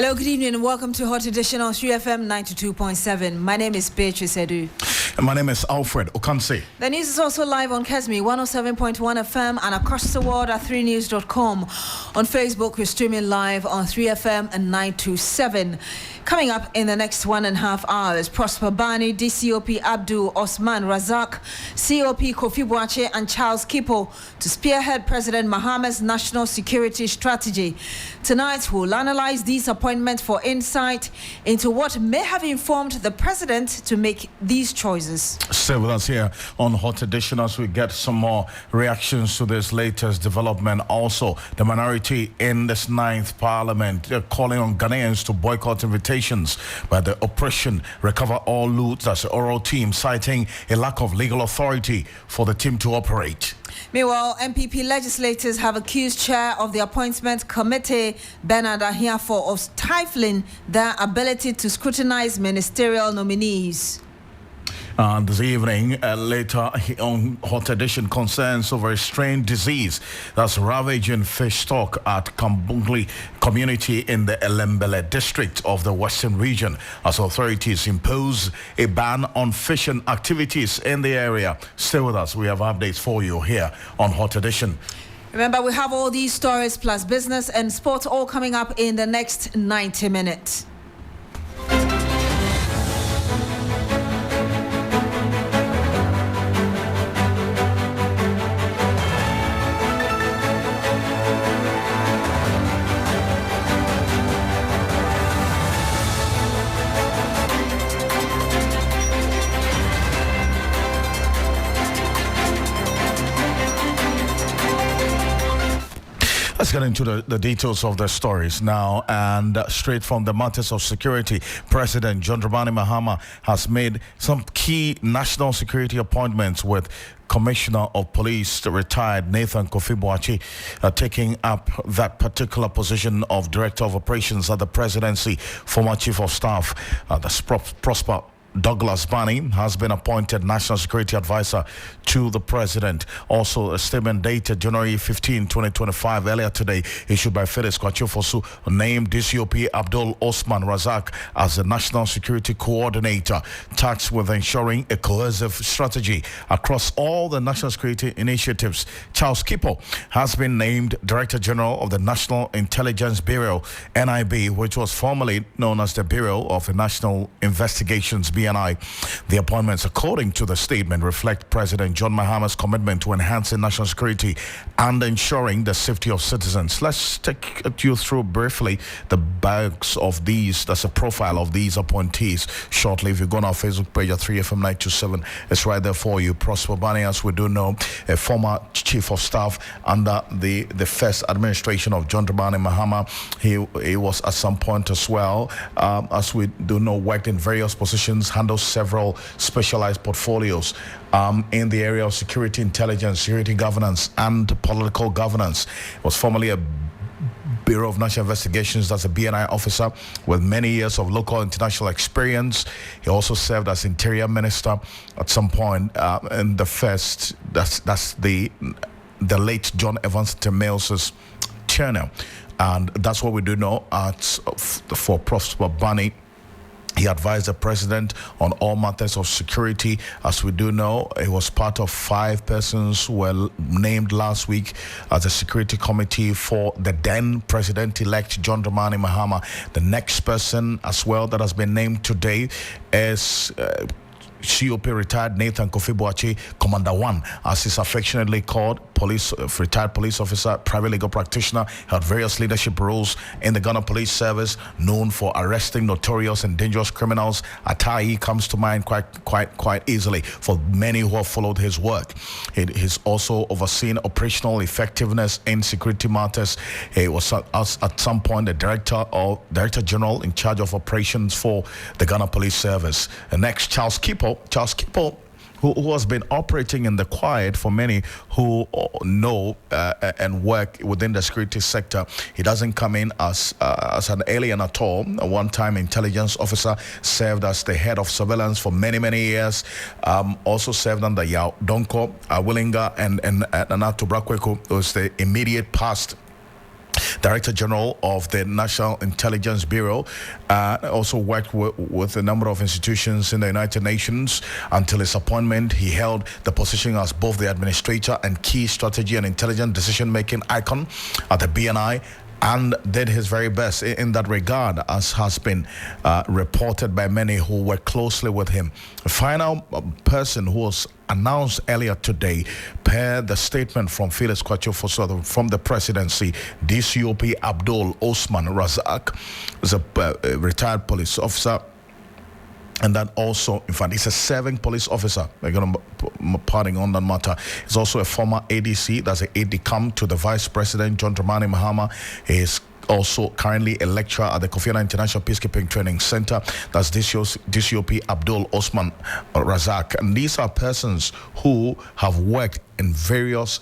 Hello, good evening, and welcome to Hot Edition on 3FM 92.7. My name is Beatrice. And my name is Alfred, Ocansey. The news is also live on Kesmi 107.1 FM and across the world at 3news.com. On Facebook, we're streaming live on 3FM and 927. Coming up in the next 1.5 hours, Prosper Bani, DCOP Abdul Osman Razak, COP Kofi Boache and Charles Kipo to spearhead President Mahama's national security strategy. Tonight, we'll analyze these appointments for insight into what may have informed the president to make these choices. Stay with us here on Hot Edition as we get some more reactions to this latest development. Also, the minority in this 9th Parliament, they're calling on Ghanaians to boycott invitations by the Operation Recover All Loot, that's the oral team, citing a lack of legal authority for the team to operate. Meanwhile, MPP legislators have accused Chair of the Appointment Committee, Bernard Ahiafo, of stifling their ability to scrutinize ministerial nominees. This evening, later on Hot Edition, concerns over a strange disease that's ravaging fish stock at Kambungli community in the Elembele district of the Western region as authorities impose a ban on fishing activities in the area. Stay with us. We have updates for you here on Hot Edition. Remember, we have all these stories plus business and sports all coming up in the next 90 minutes. Let's get into the details of the stories now, and straight from the matters of security, President John Dramani Mahama has made some key national security appointments, with Commissioner of Police, the retired Nathan Kofi Boache, taking up that particular position of Director of Operations at the Presidency. Former Chief of Staff, Prosper Douglas Bani, has been appointed National Security Advisor to the President. Also, a statement dated January 15, 2025, earlier today, issued by Felix Kwachofosu, named DCOP Abdul Osman Razak as the National Security Coordinator, tasked with ensuring a cohesive strategy across all the national security initiatives. Charles Kipo has been named Director General of the National Intelligence Bureau, NIB, which was formerly known as the Bureau of National Investigations, BNI. The appointments, according to the statement, reflect President John Mahama's commitment to enhancing national security and ensuring the safety of citizens. Let's take you through briefly the bios of these. That's a profile of these appointees shortly. If you go on our Facebook page at 3FM 927, it's right there for you. Prosper Bani, as we do know, a former Chief of Staff under the first administration of John Dramani Mahama. He was at some point as well, as we do know, worked in various positions, handles several specialized portfolios in the area of security intelligence, security governance, and political governance. Was formerly a Bureau of National Investigations, that's a BNI officer with many years of local international experience. He also served as Interior Minister at some point in the first, that's the late John Evanson Mills's tenure. And that's what we do know for Prosper Bani. He advised the president on all matters of security. As we do know, he was part of 5 persons who were named last week as a security committee for the then president-elect John Dramani Mahama. The next person as well that has been named today is COP retired Nathan Kofi Boache, Commander 1, as he's affectionately called, retired police officer, private legal practitioner, held various leadership roles in the Ghana Police Service, known for arresting notorious and dangerous criminals. Atai comes to mind quite easily for many who have followed his work. He's also overseen operational effectiveness in security matters. He was at some point the Director General in charge of operations for the Ghana Police Service. And next, Charles Kipo, who has been operating in the quiet for many who know and work within the security sector. He doesn't come in as an alien at all. A one-time intelligence officer, served as the head of surveillance for many years. Also served under Yao Donko, Willinga, and Anato Brakweko, who was the immediate past Director General of the National Intelligence Bureau, also worked with a number of institutions in the United Nations. Until his appointment, he held the position as both the administrator and key strategy and intelligence decision-making icon at the BNI, and did his very best in that regard, as has been reported by many who work closely with him. The final person who was announced earlier today, per the statement from Felix Kwacho from the presidency, DCOP Abdul Osman Razak is a retired police officer. And then also, in fact, he's a serving police officer. We're going to parting on that matter. He's also a former ADC, that's an aide-de-camp to the Vice President, John Dramani Mahama. He's also currently a lecturer at the Kofi Annan International Peacekeeping Training Center. That's DCOP Abdul Osman Razak. And these are persons who have worked in various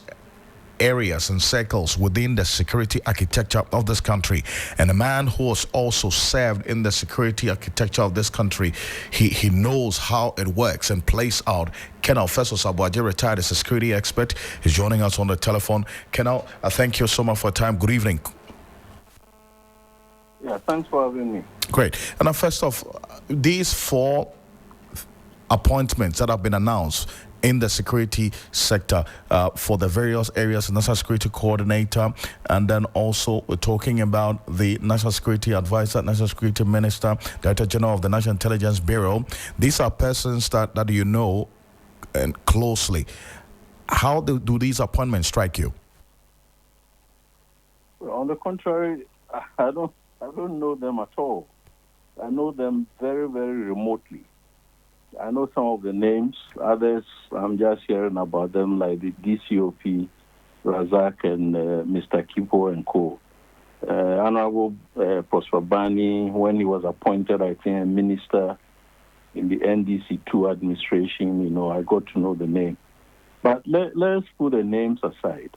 areas and circles within the security architecture of this country, and a man who has also served in the security architecture of this country. He knows how it works and plays out. Colonel Festus Abuaje, retired as a security expert, is joining us on the telephone. Colonel, thank you so much for your time. Good evening. Yeah, thanks for having me. Great. And first off, these 4 appointments that have been announced in the security sector for the various areas, National Security Coordinator, and then also we're talking about the National Security Advisor, National Security Minister, Director General of the National Intelligence Bureau. These are persons that you know and closely. How do these appointments strike you? Well, on the contrary, I don't know them at all. I know them very, very remotely. I know some of the names. Others, I'm just hearing about them, like the DCOP, Razak, and Mr. Kipo and Co. Honorable Prosper Bani, when he was appointed, I think, a minister in the NDC2 administration, I got to know the name. But let's put the names aside.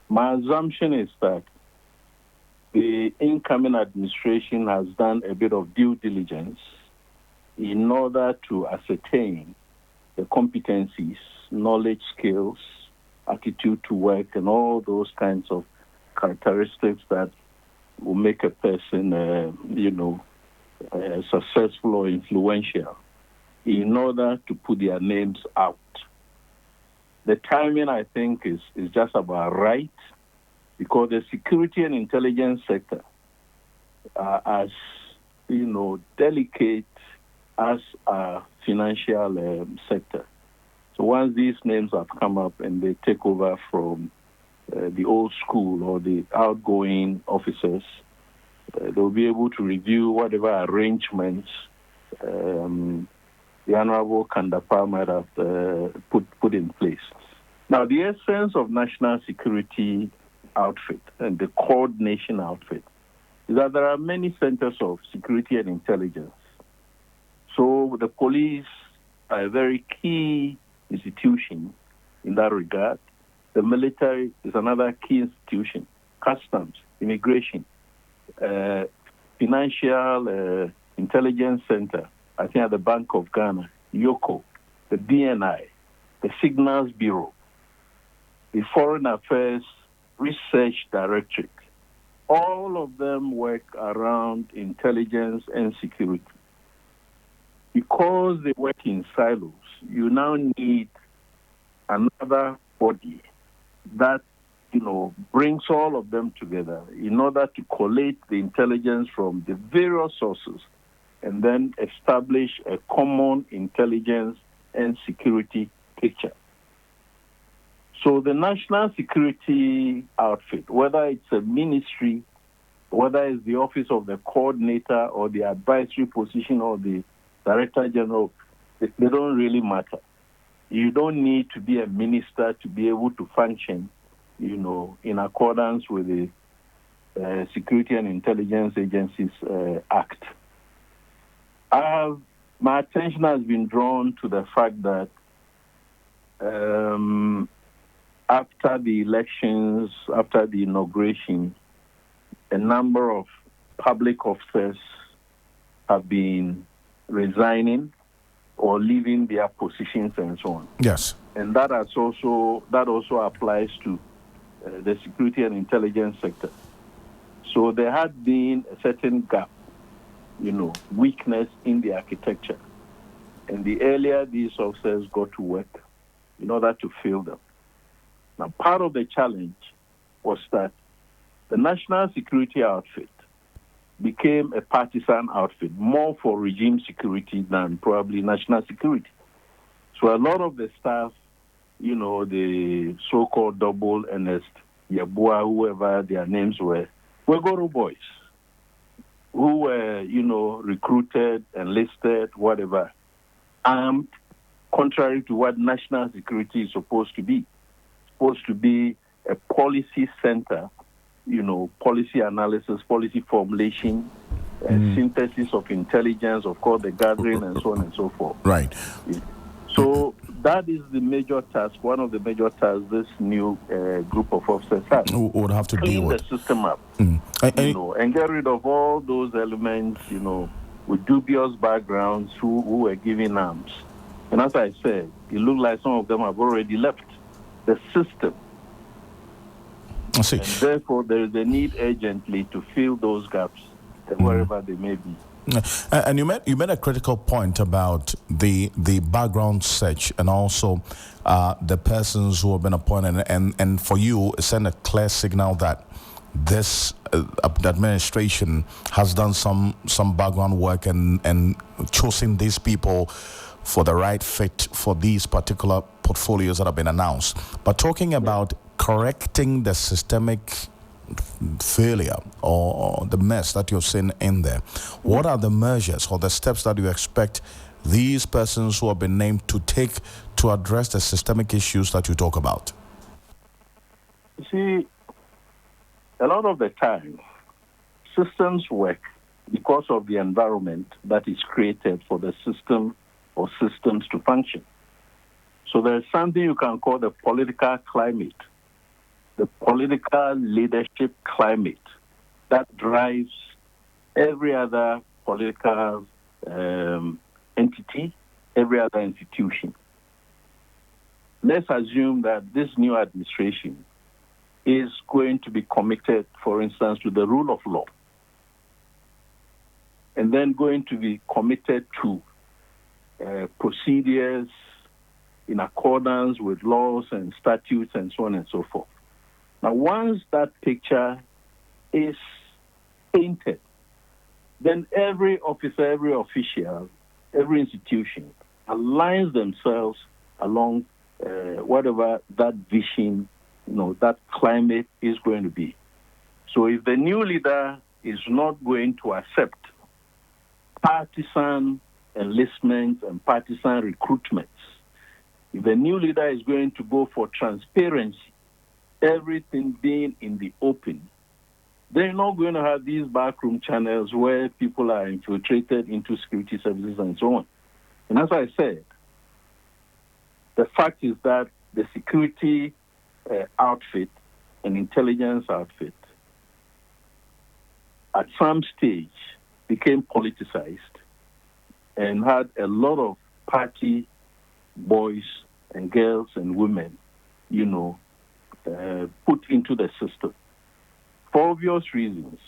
My assumption is that the incoming administration has done a bit of due diligence in order to ascertain the competencies, knowledge, skills, attitude to work, and all those kinds of characteristics that will make a person, successful or influential, in order to put their names out. The timing, I think, is just about right, because the security and intelligence sector are as, delicate as a financial sector. So once these names have come up and they take over from the old school or the outgoing officers, they'll be able to review whatever arrangements the Honorable Kandapa might have put in place. Now, the essence of national security outfit and the coordination outfit is that there are many centers of security and intelligence. So the police are a very key institution in that regard. The military is another key institution. Customs, immigration, financial intelligence center, I think at the Bank of Ghana, YOCO, the BNI, the Signals Bureau, the Foreign Affairs Research Directorate. All of them work around intelligence and security. Because they work in silos, you now need another body that, brings all of them together in order to collate the intelligence from the various sources and then establish a common intelligence and security picture. So the national security outfit, whether it's a ministry, whether it's the office of the coordinator or the advisory position or the Director General, they don't really matter. You don't need to be a minister to be able to function, in accordance with the Security and Intelligence Agencies Act. My attention has been drawn to the fact that after the elections, after the inauguration, a number of public officers have been resigning or leaving their positions and so on. Yes. And that also applies to the security and intelligence sector. So there had been a certain gap, weakness in the architecture. And the earlier these officers got to work in order to fill them. Now, part of the challenge was that the national security outfit became a partisan outfit, more for regime security than probably national security. So a lot of the staff, the so-called double Ernest, Yabua, whoever their names were Goro boys who were, recruited, enlisted, whatever, armed, contrary to what national security is supposed to be. It's supposed to be a policy center, policy analysis, policy formulation, synthesis of intelligence, of course, the gathering and so on and so forth. Right. So that is the major task, one of the major tasks this new group of officers has. Who would have to deal with the system up, and get rid of all those elements, with dubious backgrounds who were giving arms. And as I said, it looked like some of them have already left the system. I see. And therefore, there is a need urgently to fill those gaps wherever they may be. And you made a critical point about the background search and also the persons who have been appointed, and for you send a clear signal that this administration has done some background work and choosing these people for the right fit for these particular portfolios that have been announced. But talking about correcting the systemic failure or the mess that you've seen in there, what are the measures or the steps that you expect these persons who have been named to take to address the systemic issues that you talk about? You see, a lot of the time, systems work because of the environment that is created for the system or systems to function. So there's something you can call the political climate, the political leadership climate that drives every other political entity, every other institution. Let's assume that this new administration is going to be committed, for instance, to the rule of law, and then going to be committed to procedures in accordance with laws and statutes and so on and so forth. Now, once that picture is painted, then every officer, every official, every institution aligns themselves along whatever that vision, that climate is going to be. So if the new leader is not going to accept partisan enlistments and partisan recruitments, if the new leader is going to go for transparency, everything being in the open, they're not going to have these backroom channels where people are infiltrated into security services and so on. And as I said, the fact is that the security outfit and intelligence outfit at some stage became politicized and had a lot of party boys and girls and women, put into the system for obvious reasons.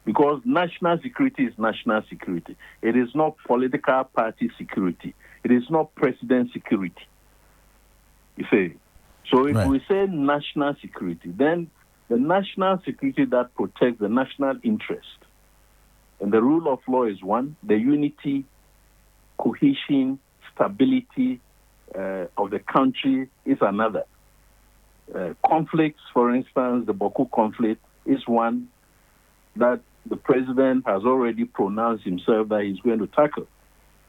Because national security is national security. It is not political party security. It is not president security. You see? So if we say national security, then the national security that protects the national interest and the rule of law is one, the unity, cohesion, stability of the country is another. Conflicts, for instance, the Boku conflict is one that the president has already pronounced himself that he's going to tackle.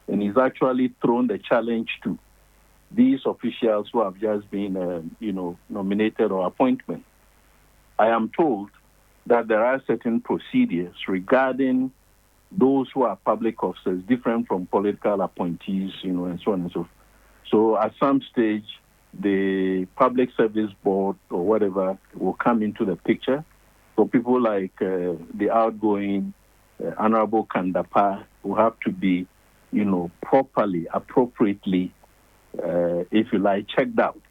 And he's actually thrown the challenge to these officials who have just been, nominated or appointed. I am told that there are certain procedures regarding those who are public officers, different from political appointees, and so on and so forth. So at some stage, the Public Service Board or whatever will come into the picture. So people like the outgoing Honorable Kandapa will have to be, properly, appropriately, if you like, checked out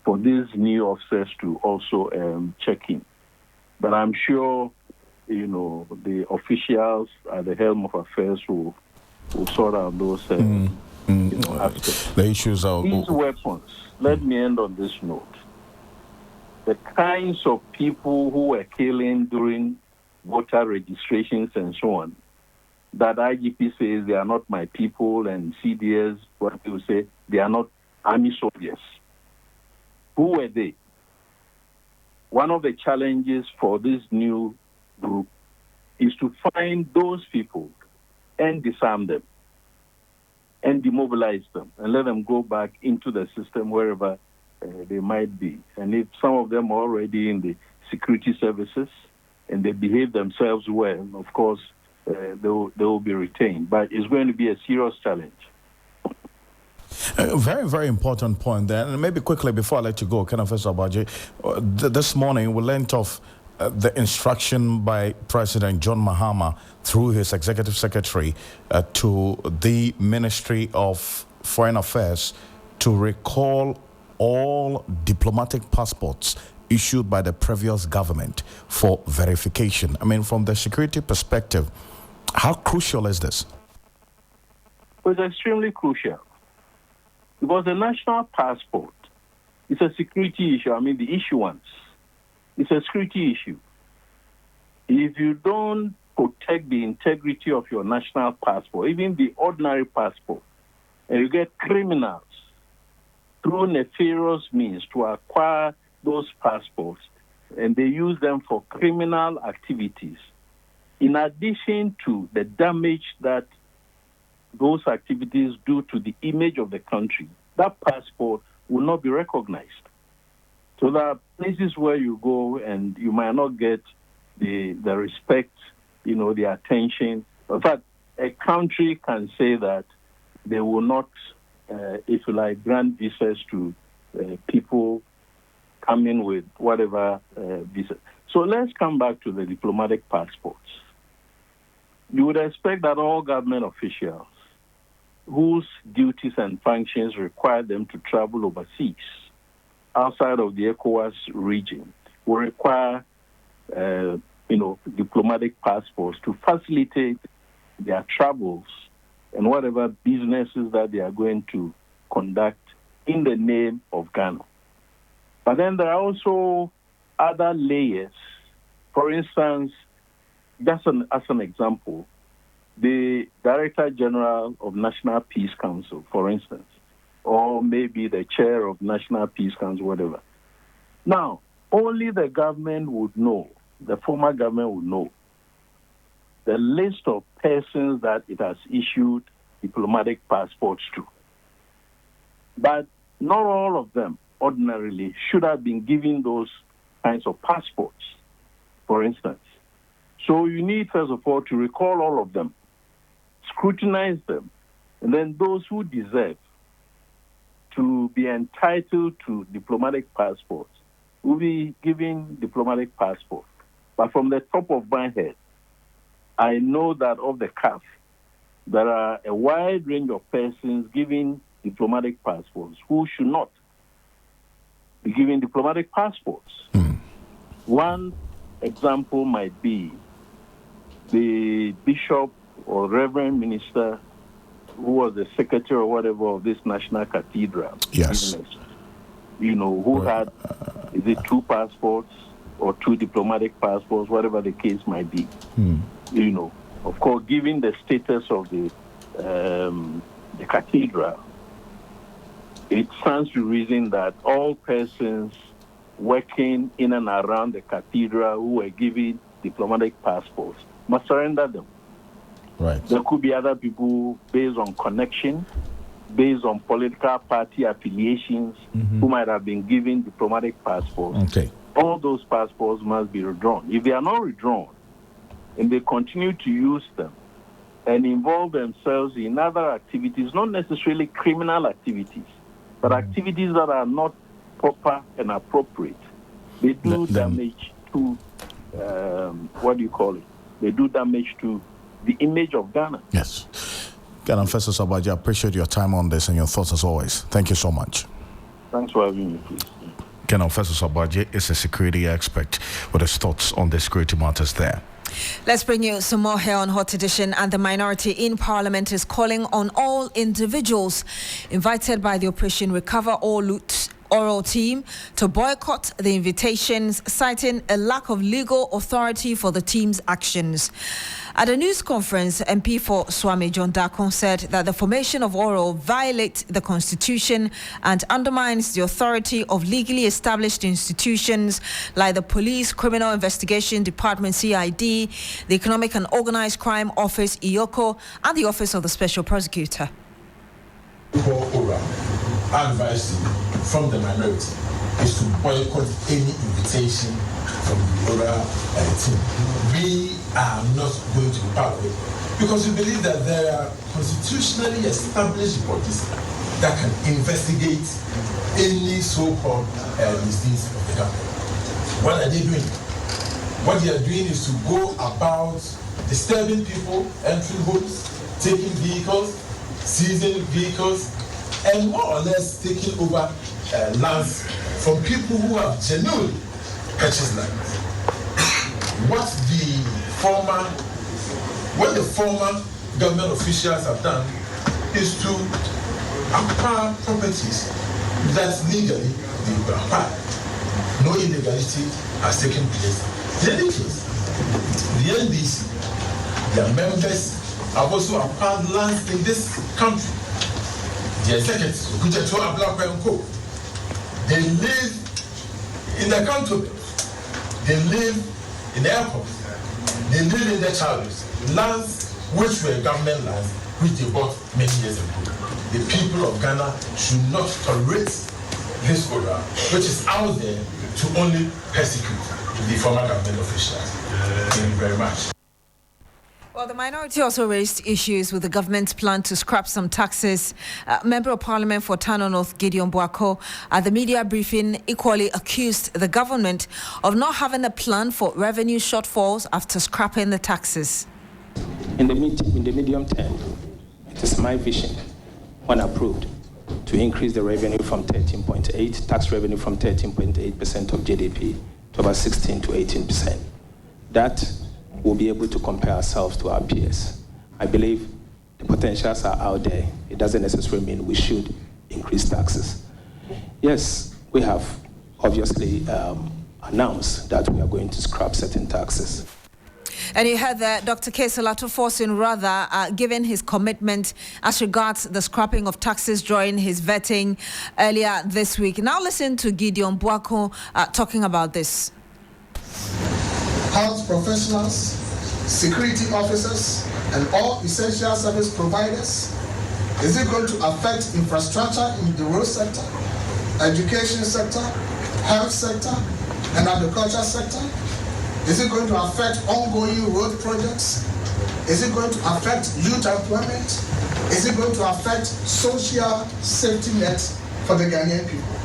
for these new officers to also check in. But I'm sure the officials at the helm of affairs will sort out those aspects. The issues are... These weapons, let me end on this note. The kinds of people who were killing during voter registrations and so on, that IGP says they are not my people, and CDS, what people say, they are not army soldiers. Who were they? One of the challenges for this new group is to find those people and disarm them and demobilize them and let them go back into the system wherever they might be. And if some of them are already in the security services and they behave themselves well, of course, they will be retained. But it's going to be a serious challenge. A very, very important point there. And maybe quickly before I let you go, Professor Abaji, this morning we learned of the instruction by President John Mahama through his executive secretary to the Ministry of Foreign Affairs to recall all diplomatic passports issued by the previous government for verification. I mean, from the security perspective, how crucial is this? It's extremely crucial because the national passport is a security issue. I mean, the issuance is a security issue. If you don't protect the integrity of your national passport, even the ordinary passport, and you get criminals through nefarious means to acquire those passports, and they use them for criminal activities, in addition to the damage that those activities do to the image of the country, that passport will not be recognized. So there are places where you go and you might not get the respect, the attention. In fact, a country can say that they will not, if you like, grant visas to people coming with whatever visa. So let's come back to the diplomatic passports. You would expect that all government officials whose duties and functions require them to travel overseas, outside of the ECOWAS region, will require, diplomatic passports to facilitate their travels and whatever businesses that they are going to conduct in the name of Ghana. But then there are also other layers. For instance, as an example, the Director General of National Peace Council, for instance, or maybe the chair of National Peace Council, whatever. Now, only the government would know, the former government would know, the list of persons that it has issued diplomatic passports to. But not all of them, ordinarily, should have been given those kinds of passports, for instance. So you need, first of all, to recall all of them, scrutinize them, and then those who deserve to be entitled to diplomatic passports will be given diplomatic passports. But from the top of my head, I know that of the CAF, there are a wide range of persons giving diplomatic passports who should not be given diplomatic passports. One example might be the bishop or reverend minister who was the secretary or whatever of this national cathedral. Yes. Who had, is it 2 passports or 2 diplomatic passports, whatever the case might be. Of course, given the status of the cathedral, it stands to reason that all persons working in and around the cathedral who were given diplomatic passports must surrender them. Right. There could be other people based on connection, based on political party affiliations, who might have been given diplomatic passports. Okay. All those passports must be withdrawn. If they are not withdrawn and they continue to use them and involve themselves in other activities, not necessarily criminal activities, but activities that are not proper and appropriate, they do damage to, They do damage to the image of Ghana. Yes. Ghana Professor Abaji, I appreciate your time on this and your thoughts as always. Thank you so much. Thanks for having me, please. Ghana Professor Abaji is a security expert with his thoughts on the security matters there. Let's bring you some more here on Hot Edition. And the minority in Parliament is calling on all individuals invited by the Operation Recover or Loot oral team to boycott the invitations, citing a lack of legal authority for the team's actions. At a news conference, MP for Swami John Darkon said that the formation of oral violates the Constitution and undermines the authority of legally established institutions like the Police Criminal Investigation Department (CID), the Economic and Organised Crime Office (EOCO), and the Office of the Special Prosecutor. Advice from the minority is to boycott any invitation from the oral team. We are not going to be part of it because we believe that there are constitutionally established bodies that can investigate any so-called misdeeds of the government. What are they doing? What they are doing is to go about disturbing people, entering homes, taking vehicles, seizing vehicles, and more or less taking over lands from people who have genuinely purchased land. What the former government officials have done is to acquire properties that legally they were acquired. No illegality has taken place. In any case, the NDC, their members have also acquired lands in this country. The executives, they live in the country, they live in the airport, they live in the childhood, lands which were government lands, which they bought many years ago. The people of Ghana should not tolerate this order, which is out there to only persecute the former government officials. Thank you very much. Well, the minority also raised issues with the government's plan to scrap some taxes. Member of Parliament for Tano North, Gideon Boako, at the media briefing equally accused the government of not having a plan for revenue shortfalls after scrapping the taxes. In the medium term, it is my vision, when approved, to increase the revenue from 13.8, tax revenue from 13.8% of GDP to about 16 to 18%. That will be able to compare ourselves to our peers. I believe the potentials are out there. It doesn't necessarily mean we should increase taxes. Yes, we have obviously announced that we are going to scrap certain taxes. And you heard that Dr. Keselato Forsin rather given his commitment as regards the scrapping of taxes during his vetting earlier this week. Now listen to Gideon Boako talking about this. Health professionals, security officers, and all essential service providers? Is it going to affect infrastructure in the road sector, education sector, health sector, and agriculture sector? Is it going to affect ongoing road projects? Is it going to affect youth employment? Is it going to affect social safety nets for the Ghanaian people?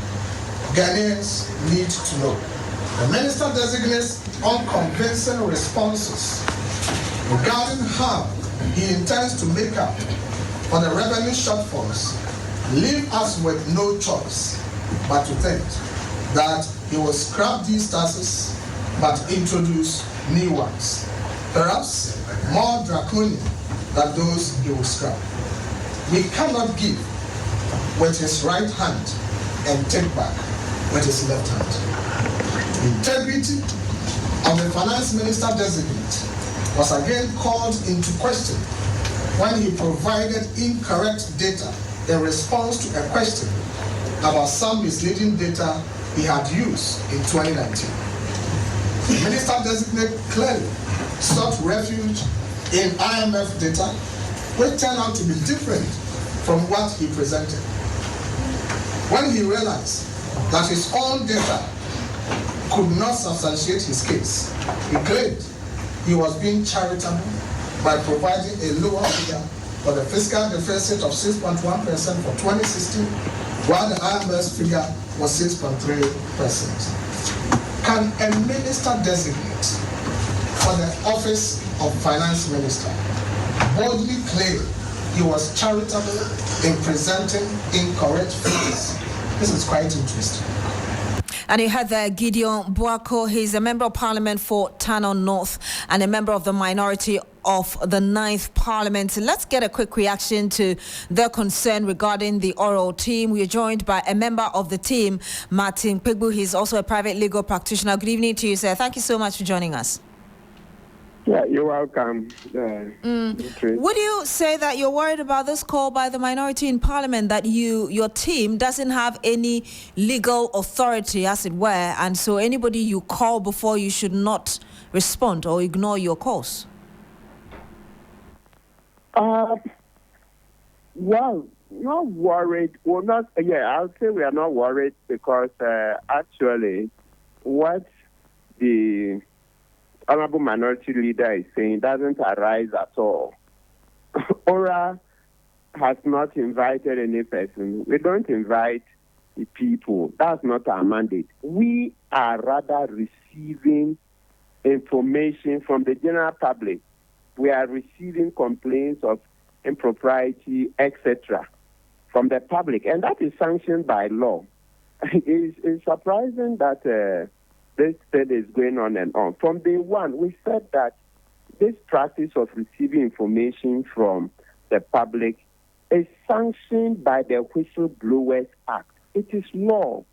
Ghanaians need to know. The minister designates unconvincing responses regarding how he intends to make up for the revenue shortfalls leave us with no choice but to think that he will scrap these taxes but introduce new ones, perhaps more draconian than those he will scrap. We cannot give with his right hand and take back with his left hand. The integrity of the finance minister designate was again called into question when he provided incorrect data in response to a question about some misleading data he had used in 2019. The minister designate clearly sought refuge in IMF data, which turned out to be different from what he presented. When he realized that his own data could not substantiate his case, he claimed he was being charitable by providing a lower figure for the fiscal deficit of 6.1% for 2016, while the IMF figure was 6.3%. Can a minister designate for the office of finance minister boldly claim he was charitable in presenting incorrect figures? This is quite interesting. And you had there Gideon Buako. He's a member of parliament for Tano North and a member of the minority of the 9th Parliament. Let's get a quick reaction to their concern regarding the oral team. We are joined by a member of the team, Martin Pegbu. He's also a private legal practitioner. Good evening to you, sir. Thank you so much for joining us. Yeah, you're welcome. Would you say that you're worried about this call by the minority in Parliament, that your team doesn't have any legal authority, as it were, and so anybody you call before you should not respond or ignore your calls? Well, not worried. Well, not. Yeah, I'll say we are not worried because actually, what the Honorable Minority Leader is saying doesn't arise at all. ORA has not invited any person. We don't invite the people. That's not our mandate. We are rather receiving information from the general public. We are receiving complaints of impropriety, etc., from the public, and that is sanctioned by law. It's surprising that this thing is going on and on. From day one, we said that this practice of receiving information from the public is sanctioned by the Whistleblowers Act. It is law.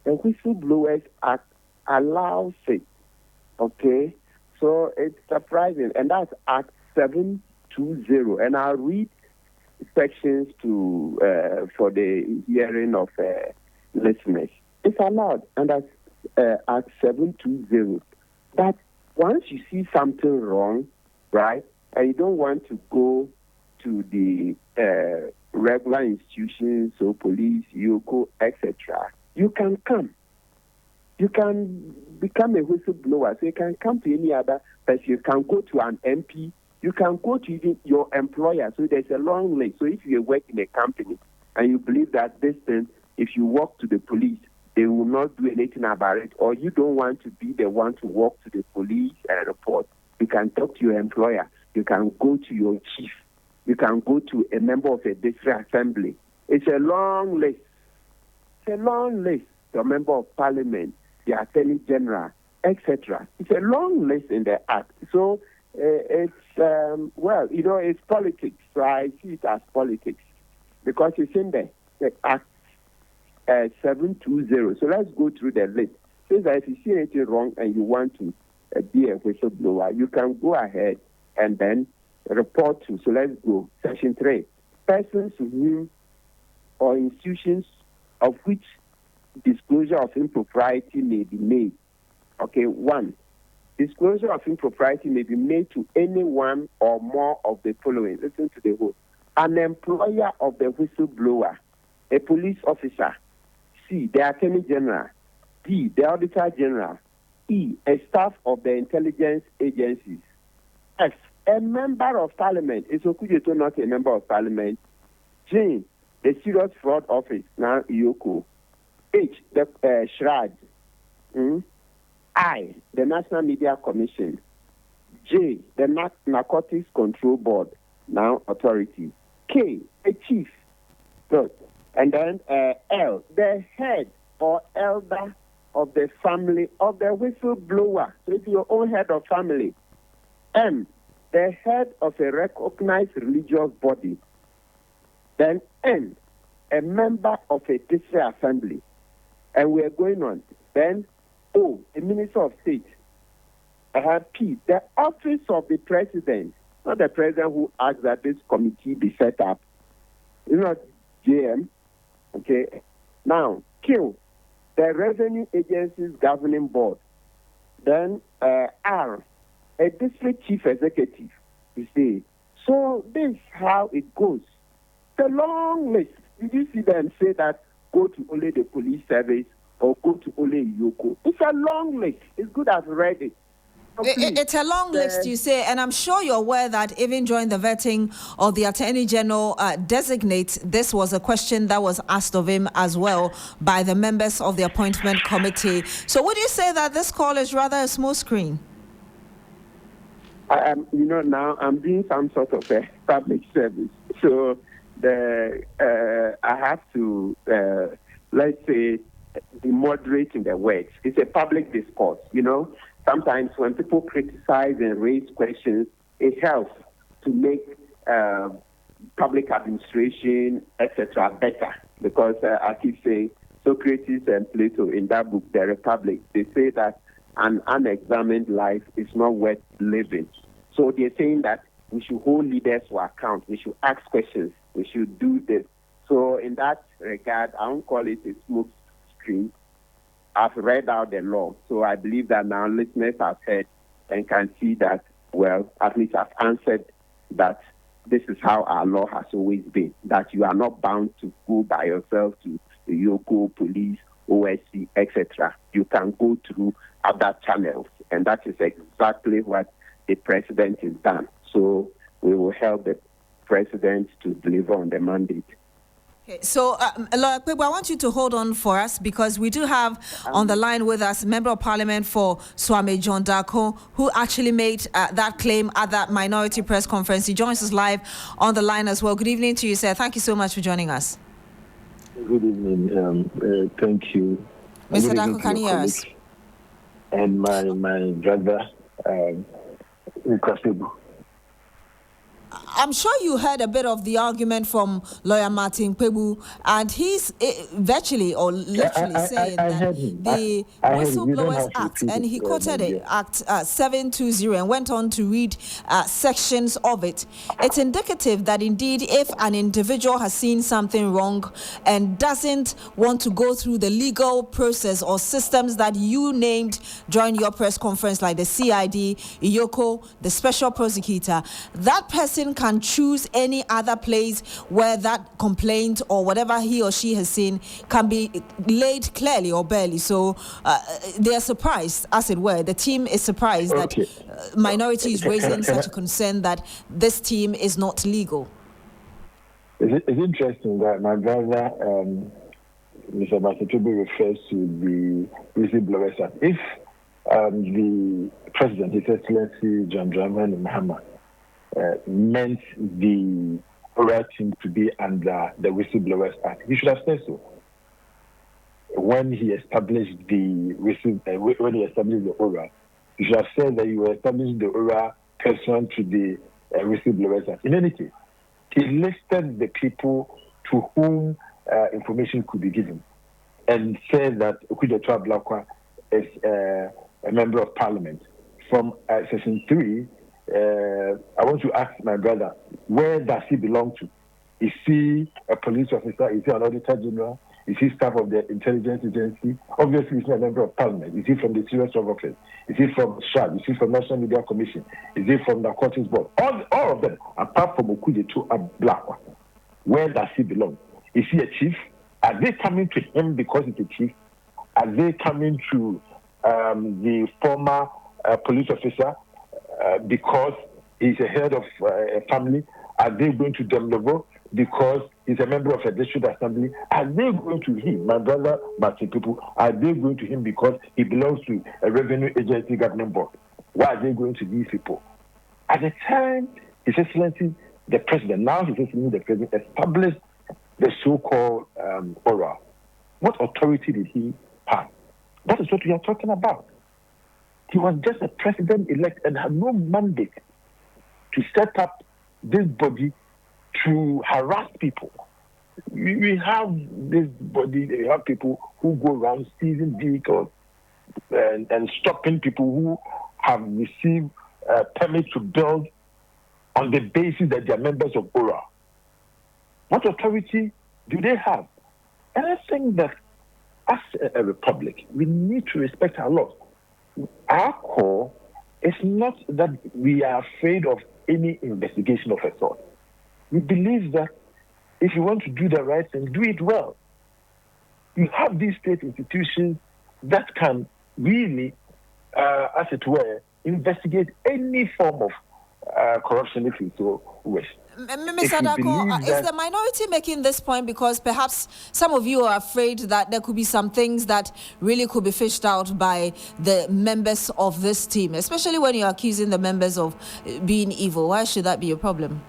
The Whistleblowers Act allows it. Okay? So it's surprising. And that's Act 720. And I'll read sections for the hearing of listeners. It's allowed. And that's Act 720, that once you see something wrong, right, and you don't want to go to the regular institutions, so police, YOCO, etc., you can come. You can become a whistleblower. So you can come to any other person. You can go to an MP. You can go to even your employer. So there's a long list. So if you work in a company and you believe that this thing, if you walk to the police, they will not do anything about it, or you don't want to be the one to walk to the police and report, you can talk to your employer. You can go to your chief. You can go to a member of a district assembly. It's a long list. It's a long list. The member of parliament, the attorney general, etc. It's a long list in the act. So it's, it's politics. So I see it as politics because it's in the act. 720. So let's go through the list. Says that if you see anything wrong and you want to be a whistleblower, you can go ahead and then report to. So let's go. Section 3. Persons to whom or institutions of which disclosure of impropriety may be made. Okay, 1. Disclosure of impropriety may be made to any one or more of the following. Listen to the whole. An employer of the whistleblower, a police officer, C, the Attorney General, D, the Auditor General, E, a staff of the intelligence agencies, F, a member of parliament, is Okujeto not a member of parliament, J, the Serious Fraud Office, now IOCO, H, the SHRAD, I, the National Media Commission, J, the Narcotics Control Board, now Authority, K, a chief, good. And then L, the head or elder of the family of the whistleblower. So it's your own head of family. M, the head of a recognized religious body. Then N, a member of a district assembly. And we are going on. Then O, a minister of state. P, the office of the president. Not the president who asks that this committee be set up. It's not JM. Okay. Now, Q, the Revenue Agency's Governing Board. Then R, a district chief executive. You see. So this is how it goes. The long list. Did you see them say that go to only the police service or go to only YOCO? It's a long list. It's good I've read it. It's a long list, you say, and I'm sure you're aware that even during the vetting of the Attorney General designate, this was a question that was asked of him as well by the members of the appointment committee. So would you say that this call is rather a small screen? Now I'm doing some sort of a public service. So I have to, let's say, be moderate in their words. It's a public discourse, you know. Sometimes when people criticize and raise questions, it helps to make public administration, etc., better. Because I keep saying, Socrates and Plato in that book, The Republic, they say that an unexamined life is not worth living. So they're saying that we should hold leaders to account. We should ask questions. We should do this. So in that regard, I won't call it a smoke screen. I've read out the law. So I believe that now listeners have heard and can see that, well, at least I've answered that this is how our law has always been, that you are not bound to go by yourself to the Yoko, police, OSC, etc. You can go through other channels, and that is exactly what the president has done. So we will help the president to deliver on the mandate. Okay, so, Lawyer Kpegbu, I want you to hold on for us because we do have on the line with us Member of Parliament for Swami John Darko, who actually made that claim at that minority press conference. He joins us live on the line as well. Good evening to you, sir. Thank you so much for joining us. Good evening. Thank you. Mr. Darko, can you hear us? And my brother, Kpegbu. I'm sure you heard a bit of the argument from Lawyer Martin Kpegbu, and he's virtually or literally saying that the Whistleblowers Act, and he quoted it, Act 720, and went on to read sections of it. It's indicative that indeed if an individual has seen something wrong and doesn't want to go through the legal process or systems that you named during your press conference, like the CID, Iyoko, the special prosecutor, that person can choose any other place where that complaint or whatever he or she has seen can be laid clearly or barely. So they are surprised, as it were. The team is surprised that minority is raising such a concern that this team is not legal. It's interesting that my brother, Mr. Masatubu, refers to the Whistleblowers Act. If the President, His Excellency John Dramani Mahama, meant the ORA team to be under the Whistleblowers Act, he should have said so. When he established the ORA, he should have said that you were establishing the ORA pursuant to the Whistleblowers Act. In any case, he listed the people to whom information could be given, and said that Okudzeto Ablakwa is a member of Parliament. From Section 3. I want to ask my brother, where does he belong to? Is he a police officer? Is he an auditor general? Is he staff of the intelligence agency? Obviously, he's not a member of Parliament. Is he from the Serious of Office? Is he from SHAD? Is he from National Media Commission? Is he from the Narcotics Board? All of them, apart from Okudzeto Ablakwa. Where does he belong? Is he a chief? Are they coming to him because he's a chief? Are they coming to the former police officer because he's a head of a family? Are they going to Demlevo because he's a member of a district assembly? Are they going to him, my brother Martin People? Are they going to him because he belongs to a revenue agency governing board? Why are they going to these people? At the time, His Excellency the President, now His Excellency the President, established the so-called ORA. What authority did he have? That is what we are talking about. He was just a president-elect and had no mandate to set up this body to harass people. We have this body, we have people who go around seizing vehicles and stopping people who have received permits to build on the basis that they are members of ORA. What authority do they have? And I think that as a republic, we need to respect our laws. Our core is not that we are afraid of any investigation of a sort. We believe that if you want to do the right thing, do it well. You have these state institutions that can really, as it were, investigate any form of corruption if you so wish. Mr. Darko, is the minority making this point because perhaps some of you are afraid that there could be some things that really could be fished out by the members of this team, especially when you're accusing the members of being evil? Why should that be a problem?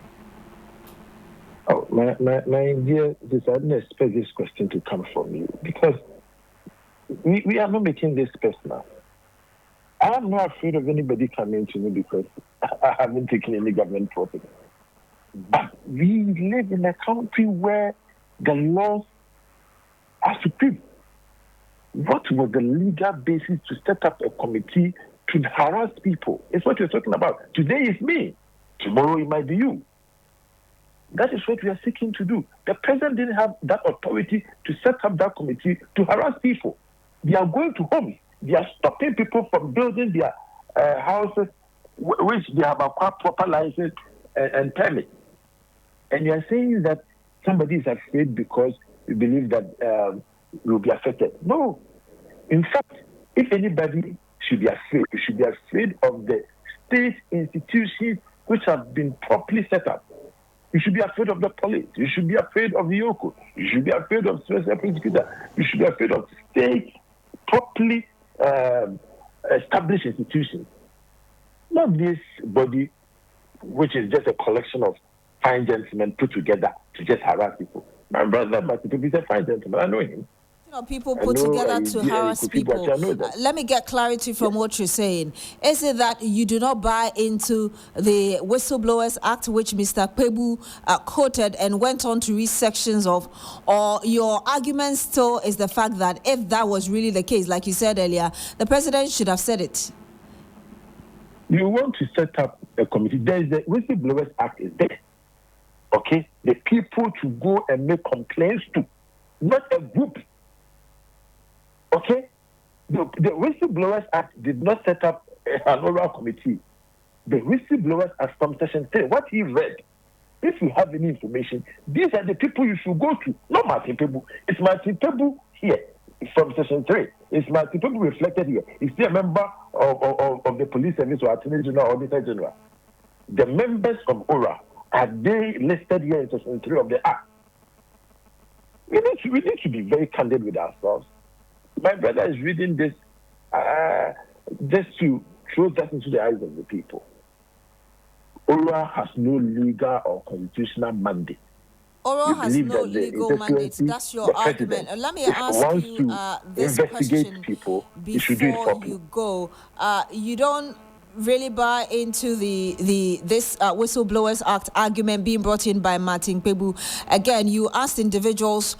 Oh, my dear, I didn't expect this question to come from you because we are not making this personal. I'm not afraid of anybody coming to me because I haven't taken any government property. But we live in a country where the laws are supreme. What was the legal basis to set up a committee to harass people? It's what you're talking about. Today is me. Tomorrow it might be you. That is what we are seeking to do. The president didn't have that authority to set up that committee to harass people. They are going to homes. They are stopping people from building their houses, which they have acquired proper license and permit. And you are saying that somebody is afraid because you believe that will be affected. No. In fact, if anybody should be afraid, you should be afraid of the state institutions which have been properly set up. You should be afraid of the police. You should be afraid of the Yoko. You should be afraid of special prosecutor. You should be afraid of state properly established institutions. Not this body, which is just a collection of fine gentlemen put together to just harass people. My brother, he's a fine gentleman. I know him. People put together to harass people. Let me get clarity from what you're saying. Is it that you do not buy into the Whistleblowers Act, which Mr. Pebu quoted and went on to read sections of, or your argument still is the fact that if that was really the case, like you said earlier, the president should have said it? You want to set up a committee. There is the Whistleblowers Act is there. Okay? The people to go and make complaints to, not a group. Okay? The Whistleblowers Act did not set up an oral committee. The Whistleblowers Act from Section 3, what he read, if you have any information, these are the people you should go to, not Martin Pebu. It's Martin Pebu here from Section 3. It's Martin Pebu reflected here. He's still a member of the police service or attorney general or auditor general. The members of ORA, are they listed here in Section 3 of the Act? We need to be very candid with ourselves. My brother is reading this just to throw that into the eyes of the people. ORA has no legal or constitutional mandate. ORA has no legal mandate. That's your argument. Let me ask you this question people, before you go. You don't really buy into this Whistleblowers Act argument being brought in by Martin Pebu. Again, you asked individuals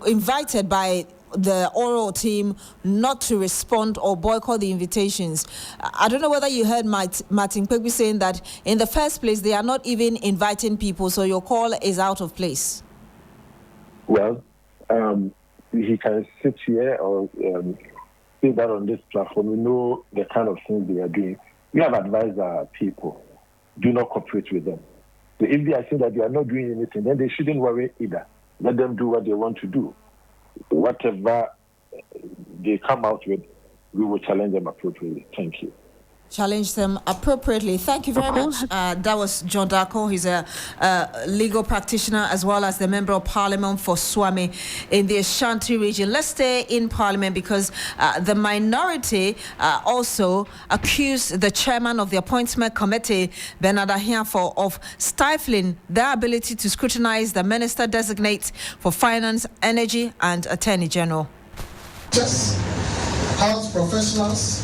invited by the oral team not to respond or boycott the invitations. I don't know whether you heard Martin Pebu saying that in the first place they are not even inviting people, so your call is out of place. Well, he can sit here or say that on this platform. We know the kind of things they are doing. We have advised our people, do not cooperate with them. So if they are saying that they are not doing anything, then they shouldn't worry either. Let them do what they want to do. Whatever they come out with, we will challenge them appropriately. Thank you. Challenge them appropriately. Thank you very much. That was John Darko. He's a legal practitioner as well as the Member of Parliament for Swami in the Ashanti region. Let's stay in Parliament because the minority also accused the chairman of the Appointment Committee, Bernard Ahiafo, of stifling their ability to scrutinize the Minister-designate for Finance, Energy and Attorney General. Just health professionals,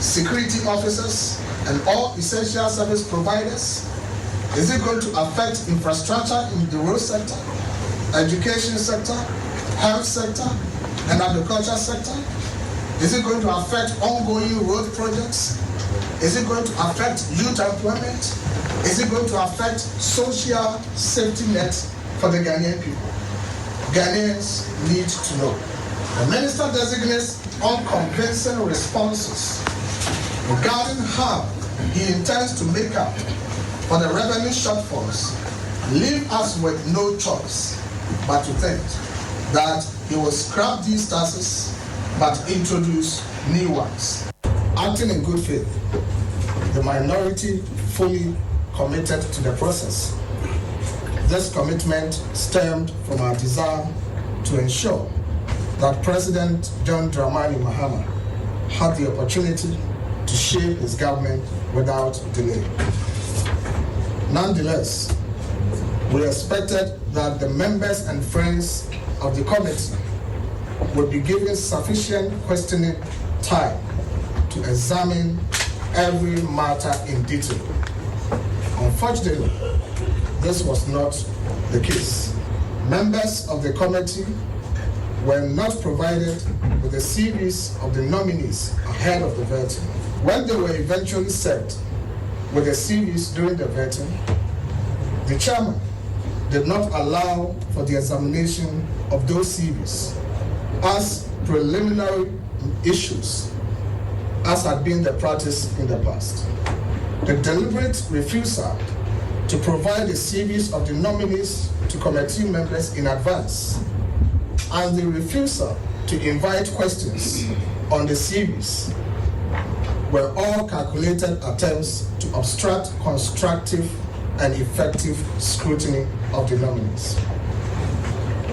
security officers, and all essential service providers? Is it going to affect infrastructure in the road sector, education sector, health sector, and agriculture sector? Is it going to affect ongoing road projects? Is it going to affect youth employment? Is it going to affect social safety nets for the Ghanaian people? Ghanaians need to know. The minister designates unconvincing responses regarding how he intends to make up for the revenue shortfalls leave us with no choice but to think that he will scrap these taxes but introduce new ones. Acting in good faith, the minority fully committed to the process. This commitment stemmed from our desire to ensure that President John Dramani Mahama had the opportunity to shape his government without delay. Nonetheless, we expected that the members and friends of the committee will be given sufficient questioning time to examine every matter in detail. Unfortunately, this was not the case. Members of the committee were not provided with the CVs of the nominees ahead of the vetting. When they were eventually sent with the CVs during the vetting, the chairman did not allow for the examination of those CVs as preliminary issues, as had been the practice in the past. The deliberate refusal to provide the CVs of the nominees to committee members in advance, and the refusal to invite questions on the CVs were all calculated attempts to obstruct constructive and effective scrutiny of the nominees.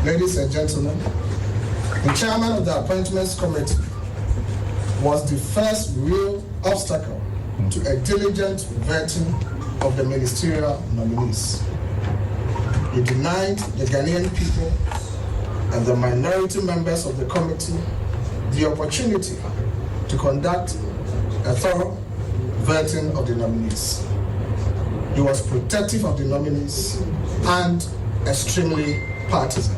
Ladies and gentlemen, the chairman of the Appointments Committee was the first real obstacle to a diligent vetting of the ministerial nominees. He denied the Ghanaian people and the minority members of the committee the opportunity to conduct a thorough vetting of the nominees. He was protective of the nominees and extremely partisan.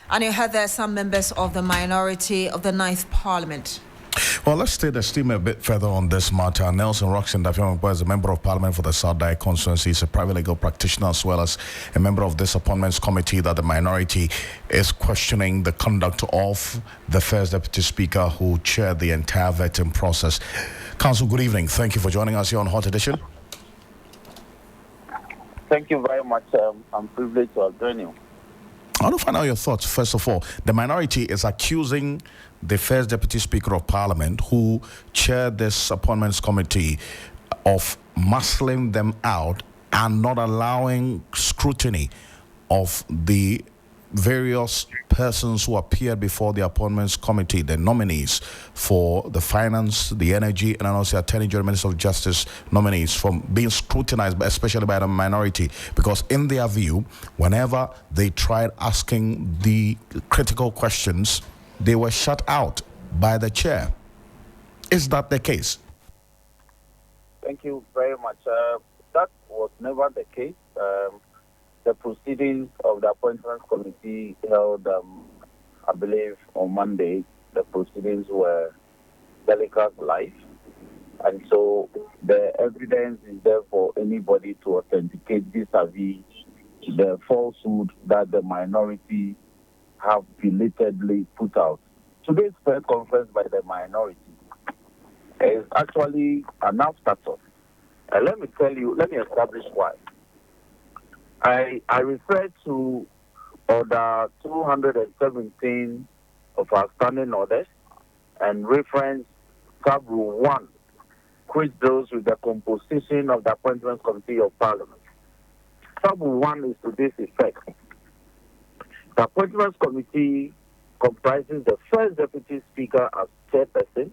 And you heard there some members of the minority of the 9th Parliament. Well, let's stay the steam a bit further on this matter. Nelson Roxon Dafiamangba is a member of Parliament for the South Dai constituency. He's a private legal practitioner as well as a member of this appointments committee that the minority is questioning the conduct of the first deputy speaker who chaired the entire vetting process. Council, good evening. Thank you for joining us here on Hot Edition. Thank you very much. I'm privileged to join you. I want to find out your thoughts. First of all, the minority is accusing the first deputy speaker of parliament who chaired this appointments committee of muscling them out and not allowing scrutiny of the various persons who appeared before the appointments committee, the nominees for the finance, the energy, and also attorney general, minister of justice nominees, from being scrutinized, especially by the minority, because in their view, whenever they tried asking the critical questions, they were shut out by the chair. Is that the case? Thank you very much. That was never the case. The proceedings of the Appointments Committee held, I believe, on Monday. The proceedings were telecast live. And so the evidence is there for anybody to authenticate vis-a-vis the falsehood that the minority have belatedly put out. Today's press conference by the minority is actually an afterthought. Let me establish why. I refer to Order 217 of our standing orders and reference Sub-Rule 1, which deals with the composition of the Appointments Committee of Parliament. Sub-Rule 1 is to this effect. The Appointments Committee comprises the first Deputy Speaker as chairperson,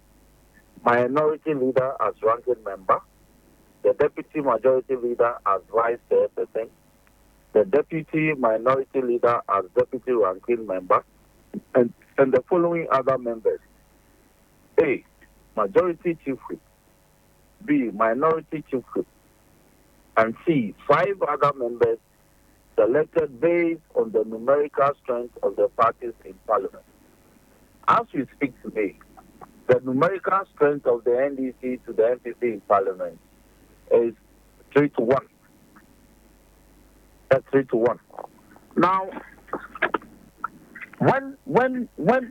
Minority Leader as ranking member, the Deputy Majority Leader as vice chairperson, the Deputy Minority Leader as Deputy Ranking Member, and the following other members. A. Majority Chief Whip. B. Minority Chief Whip. And C. 5 other members selected based on the numerical strength of the parties in Parliament. As we speak today, the numerical strength of the NDC to the MPP in Parliament is 3-1. That's 3-1. Now, when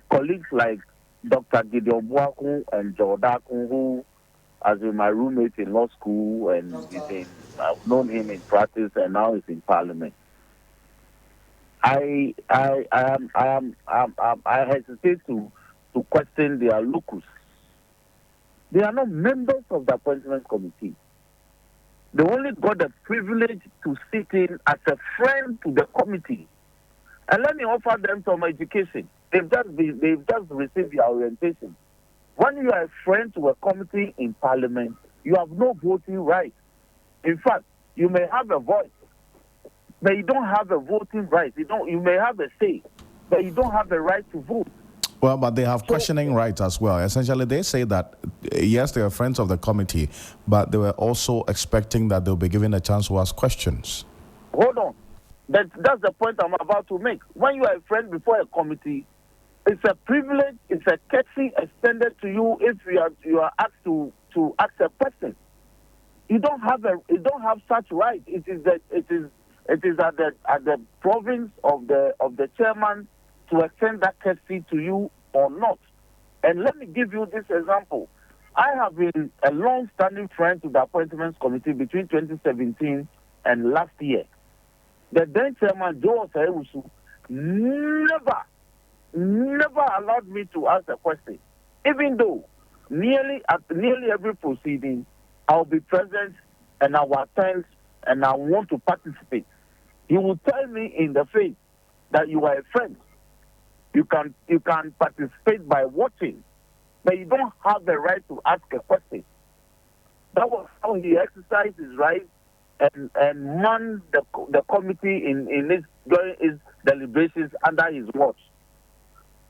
colleagues like Dr. Gideon Buaku and Jordaku, who has been my roommate in law school and I've known him in practice and now he's in Parliament, I hesitate to question their locus. They are not members of the Appointments Committee. They only got the privilege to sit in as a friend to the committee. And let me offer them some education. They've just received their orientation. When you are a friend to a committee in Parliament, you have no voting right. In fact, you may have a voice, but you don't have a voting right. You may have a say. but you don't have the right to vote. Well, but they have questioning rights as well. Essentially, they say that, yes, they are friends of the committee, but they were also expecting that they'll be given a chance to ask questions. Hold on. That's the point I'm about to make. When you are a friend before a committee, it's a privilege, it's a courtesy extended to you if you are asked to ask a question. You don't have such right. It is at the province of the chairman to extend that courtesy to you or not. And let me give you this example. I have been a long-standing friend to the Appointments Committee between 2017 and last year. The then chairman, Joe Osayewusu, never allowed me to ask a question, even though at nearly every proceeding, I'll be present and I will attend and I want to participate. He will tell me in the face that you are a friend. You can participate by watching, but you don't have the right to ask a question. That was how he exercised his right and man the committee during his deliberations under his watch.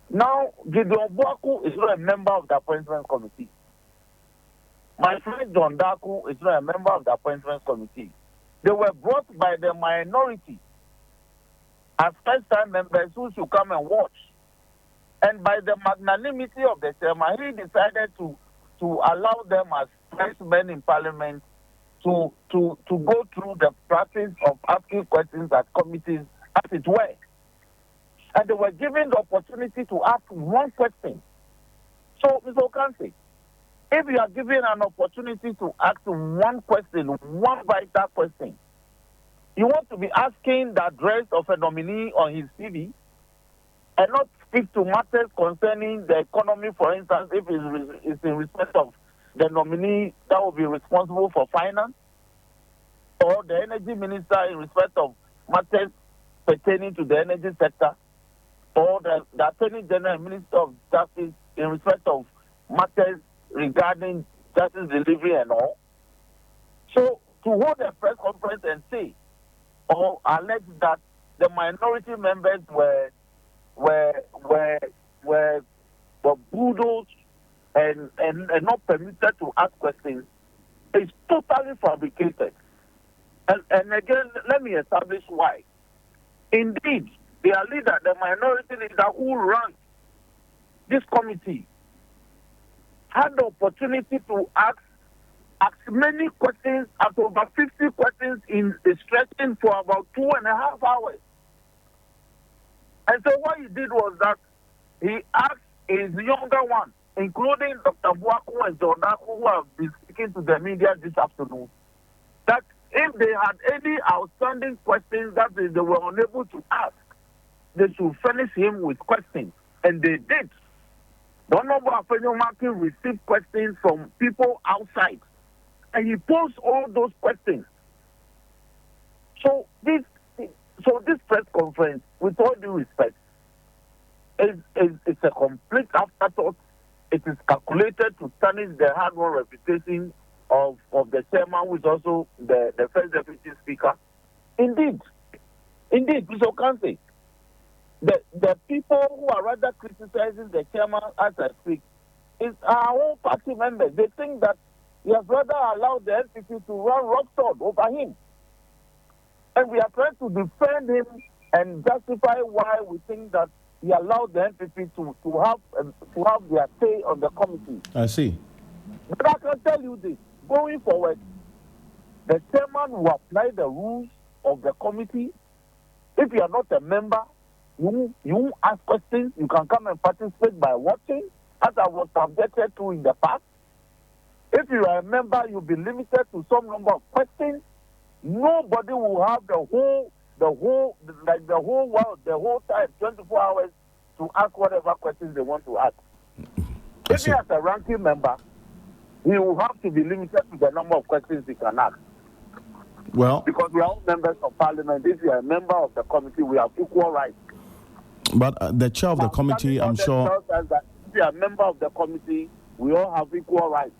Now, Gideon Boaku is not a member of the Appointments Committee. My friend John Daku is not a member of the Appointments Committee. They were brought by the minority as first-time members who should come and watch. And by the magnanimity of the chairman, he decided to allow them as first men in Parliament to go through the practice of asking questions at committees, as it were. And they were given the opportunity to ask one question. So, Mr. Ocansey, if you are given an opportunity to ask one question, one vital question, you want to be asking the address of a nominee on his CV and not speak to matters concerning the economy, for instance, if it's in respect of the nominee that will be responsible for finance, or the energy minister in respect of matters pertaining to the energy sector, or the Attorney General and Minister of Justice in respect of matters regarding justice delivery and all. So to hold a press conference and say or allege that the minority members were bulldozed and not permitted to ask questions is totally fabricated. And again, let me establish why. Indeed, their leader, the minority leader who ran this committee, had the opportunity to ask many questions, at over 50 questions in the stretching for about 2.5 hours. And so what he did was that he asked his younger one, including Dr. Boaku and Jordaku, who have been speaking to the media this afternoon, that if they had any outstanding questions that they were unable to ask, they should furnish him with questions. And they did. The Honorable Afenyo-Markin received questions from people outside. And he posed all those questions. So this press conference, with all due respect, is a complete afterthought. It is calculated to tarnish the hard-won reputation of the chairman, who is also the first deputy speaker. Indeed, Mr. Ocansey, the people who are rather criticizing the chairman as I speak is our own party members. They think that he has rather allowed the NPP to run roughshod over him. And we are trying to defend him and justify why we think that he allowed the NPP to have their say on the committee. I see. But I can tell you this, going forward, the chairman will apply the rules of the committee. If you are not a member, you ask questions, you can come and participate by watching, as I was subjected to in the past. If you are a member, you'll be limited to some number of questions. Nobody will have the whole world, the whole time, 24 hours to ask whatever questions they want to ask. If you as a ranking member, he will have to be limited to the number of questions he can ask. Well, because we are all members of parliament. If you are a member of the committee, we have equal rights. But the chair of the committee, I'm sure. If you are a member of the committee, we all have equal rights.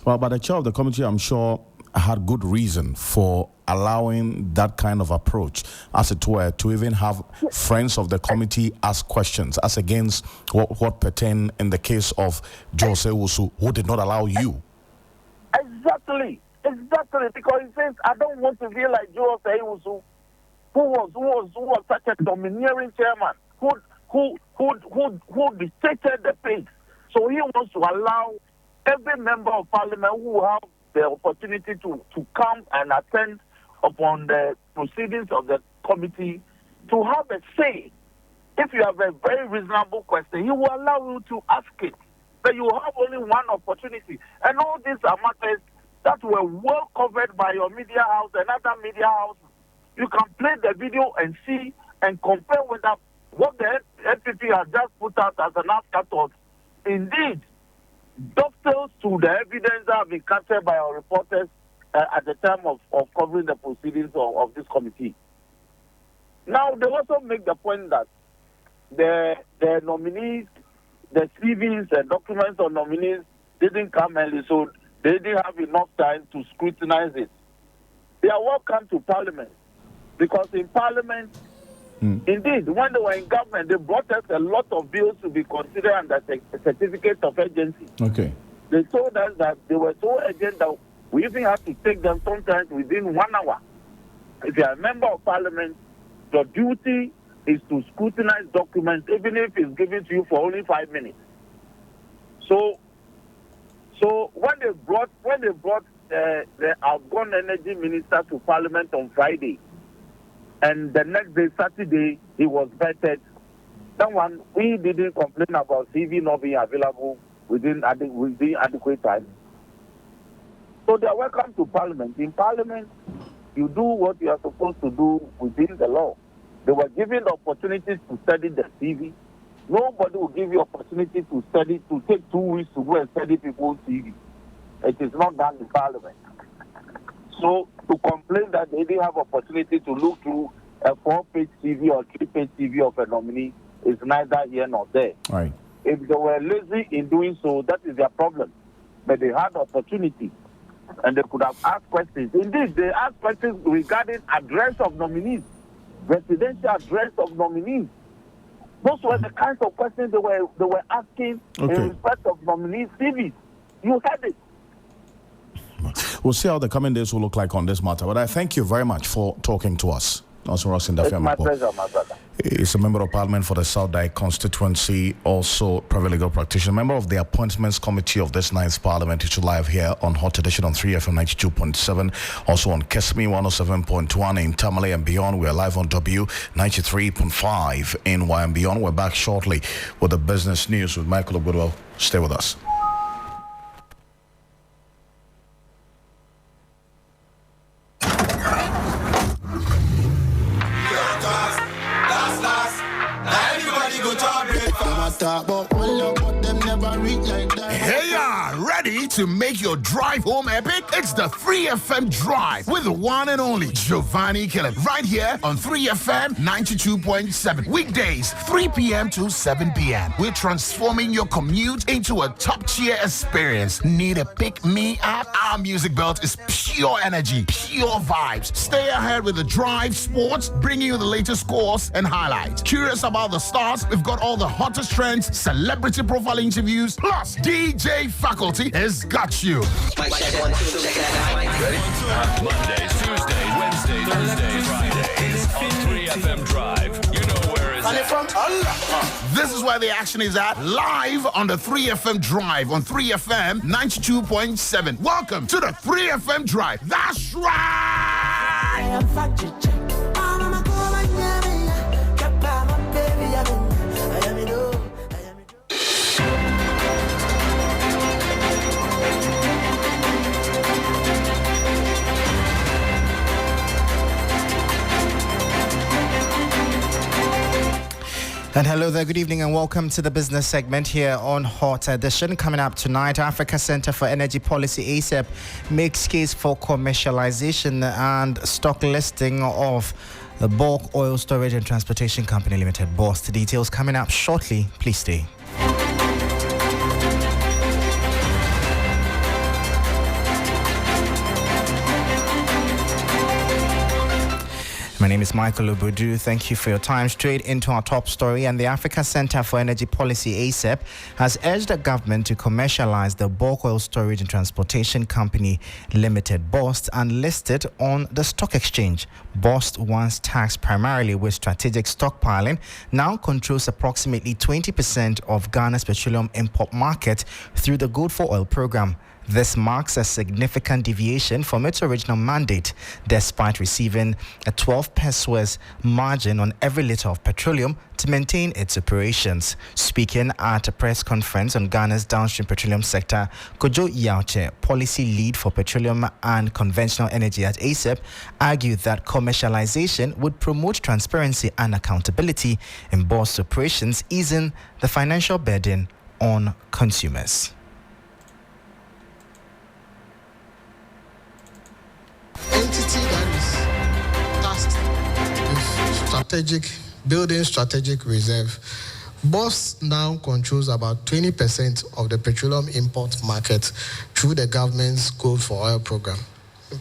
Well, but the chair of the committee, I'm sure, had good reason for allowing that kind of approach, as it were, to even have friends of the committee ask questions, as against what pertained in the case of Jose Wusu, who did not allow you. Exactly, because he says, I don't want to be like Jose Wusu, who was such a domineering chairman, who dictated the pace. So he wants to allow every member of parliament who have the opportunity to come and attend upon the proceedings of the committee to have a say. If you have a very reasonable question, he will allow you to ask it. But you have only one opportunity. And all these are matters that were well covered by your media house and other media houses. You can play the video and see and compare with that, what the NPP has just put out as an afterthought. Indeed, dovetails to the evidence that have been captured by our reporters at the time of covering the proceedings of this committee. Now, they also make the point that the nominees, the CVs and documents of nominees didn't come early, so they didn't have enough time to scrutinize it. They are welcome to Parliament, because in Parliament, indeed, when they were in government, they brought us a lot of bills to be considered under certificate of urgency. Okay. They told us that they were so urgent that we even had to take them sometimes within 1 hour. If you are a member of Parliament, your duty is to scrutinize documents, even if it's given to you for only 5 minutes. So when they brought the outgone energy minister to Parliament on Friday, and the next day, Saturday, he was vetted. That one, we didn't complain about CV not being available within adequate time. So they are welcome to Parliament. In Parliament, you do what you are supposed to do within the law. They were given the opportunities to study the CV. Nobody will give you opportunity to take 2 weeks to go and study people's CV. It is not done in Parliament. So to complain that they didn't have opportunity to look through a 4-page CV or 3-page CV of a nominee is neither here nor there. Right. If they were lazy in doing so, that is their problem. But they had opportunity, and they could have asked questions. Indeed, they asked questions regarding address of nominees, residential address of nominees. Those were the kinds of questions they were asking in respect of nominees' CVs. You heard it. We'll see how the coming days will look like on this matter. But I thank you very much for talking to us. It's my pleasure, my brother. He's a member of Parliament for the South Dike constituency, also private legal practitioner, member of the Appointments Committee of this 9th Parliament, which is live here on Hot Edition on 3FM 92.7, also on Kesmi 107.1 in Tamale and beyond. We're live on W 93.5 in Y and beyond. We're back shortly with the business news with Michael Ogoodwell. Stay with us. Hey, ready to make your drive home epic? It's the 3FM Drive with the one and only Giovanni Killen, right here on 3FM 92.7. Weekdays, 3 p.m. to 7 p.m. We're transforming your commute into a top-tier experience. Need a pick-me-up? Our music belt is pure energy, pure vibes. Stay ahead with the Drive Sports, bringing you the latest scores and highlights. Curious about the stars? We've got all the hottest trends, celebrity profile interviews, plus DJ faculty has got you. Ready? Mondays, Tuesdays, Wednesdays, Thursdays, Fridays on 3FM Drive. You know where it's at. This is where the action is at, live on the 3FM Drive on 3FM 92.7. Welcome to the 3FM Drive. That's right! And hello there, good evening and welcome to the business segment here on Hot Edition. Coming up tonight, Africa Center for Energy Policy ASAP makes case for commercialization and stock listing of the Bulk Oil Storage and Transportation Company Limited, BOST. Details coming up shortly. Please stay. My name is Michael Obudu. Thank you for your time. Straight into our top story. And the Africa Center for Energy Policy, ACEP, has urged the government to commercialize the bulk oil storage and transportation company Limited, BOST, and list it on the stock exchange. BOST, once taxed primarily with strategic stockpiling, now controls approximately 20% of Ghana's petroleum import market through the Good for Oil program. This marks a significant deviation from its original mandate, despite receiving a 12 pesos margin on every litre of petroleum to maintain its operations. Speaking at a press conference on Ghana's downstream petroleum sector, Kojo Yauche, policy lead for petroleum and conventional energy at ACEP, argued that commercialization would promote transparency and accountability in BOST operations, easing the financial burden on consumers. Entity that is tasked with building strategic reserve. BOST now controls about 20% of the petroleum import market through the government's Gold for Oil program,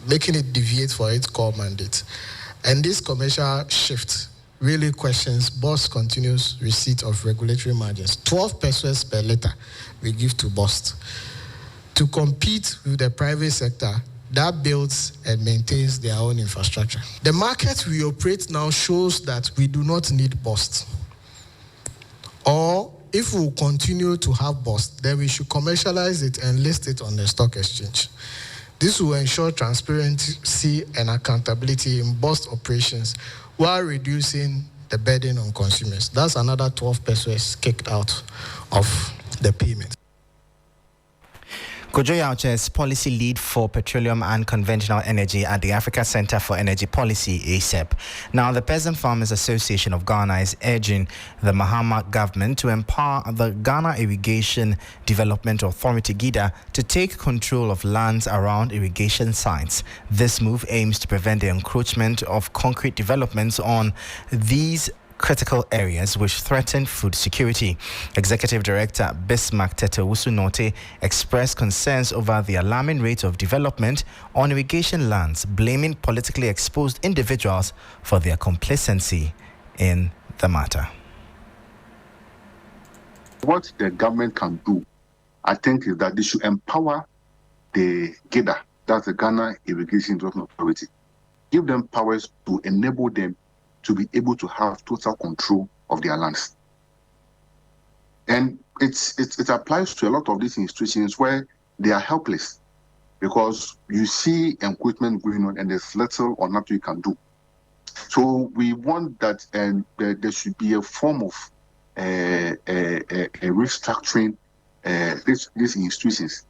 making it deviate for its core mandate. And this commercial shift really questions BOST's continuous receipt of regulatory margins. 12 pesos per litre we give to BOST. To compete with the private sector that builds and maintains their own infrastructure. The market we operate now shows that we do not need BOST. Or if we continue to have BOST, then we should commercialize it and list it on the stock exchange. This will ensure transparency and accountability in BOST operations while reducing the burden on consumers. That's another 12 pesos kicked out of the payment. Kojo Yauche is policy lead for petroleum and conventional energy at the Africa Center for Energy Policy, ACEP. Now, the Peasant Farmers Association of Ghana is urging the Mahama government to empower the Ghana Irrigation Development Authority, GIDA, to take control of lands around irrigation sites. This move aims to prevent the encroachment of concrete developments on these critical areas which threaten food security. Executive Director Bismarck Tetewusu-Norte expressed concerns over the alarming rate of development on irrigation lands, blaming politically exposed individuals for their complacency in the matter. What the government can do, I think, is that they should empower the GIDA, that's the Ghana Irrigation Development Authority, give them powers to enable them to be able to have total control of their lands. And it applies to a lot of these institutions where they are helpless because you see encroachment going on and there's little or nothing you can do. So we want that there should be a form of restructuring these institutions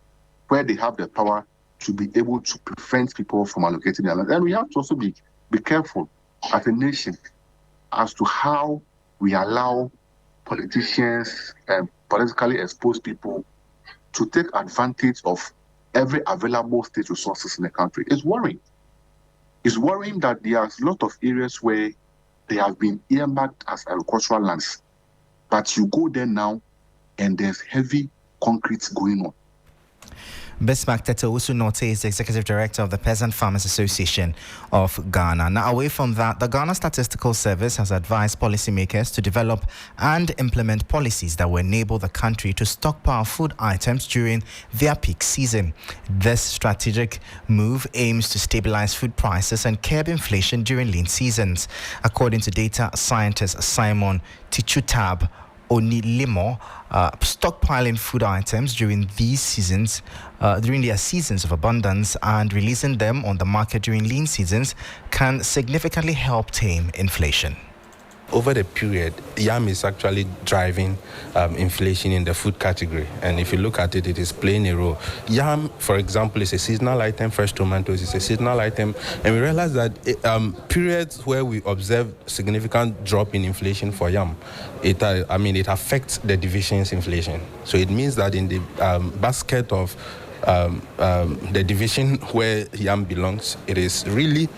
where they have the power to be able to prevent people from allocating their land. And we have to also be careful as a nation as to how we allow politicians and politically exposed people to take advantage of every available state resources in the country. It's worrying. It's worrying that there are a lot of areas where they have been earmarked as agricultural lands, but you go there now and there's heavy concrete going on. Bismarck Tetewusu-Norte is the Executive Director of the Peasant Farmers Association of Ghana. Now, away from that, the Ghana Statistical Service has advised policymakers to develop and implement policies that will enable the country to stockpile food items during their peak season. This strategic move aims to stabilize food prices and curb inflation during lean seasons. According to data scientist Simon Tichutab Onilimo, stockpiling food items during these seasons, during their seasons of abundance and releasing them on the market during lean seasons can significantly help tame inflation. Over the period, yam is actually driving inflation in the food category. And if you look at it, it is playing a role. Yam, for example, is a seasonal item. Fresh tomatoes is a seasonal item. And we realize that periods where we observe significant drop in inflation for yam, it affects the division's inflation. So it means that in the basket of the division where yam belongs, it is really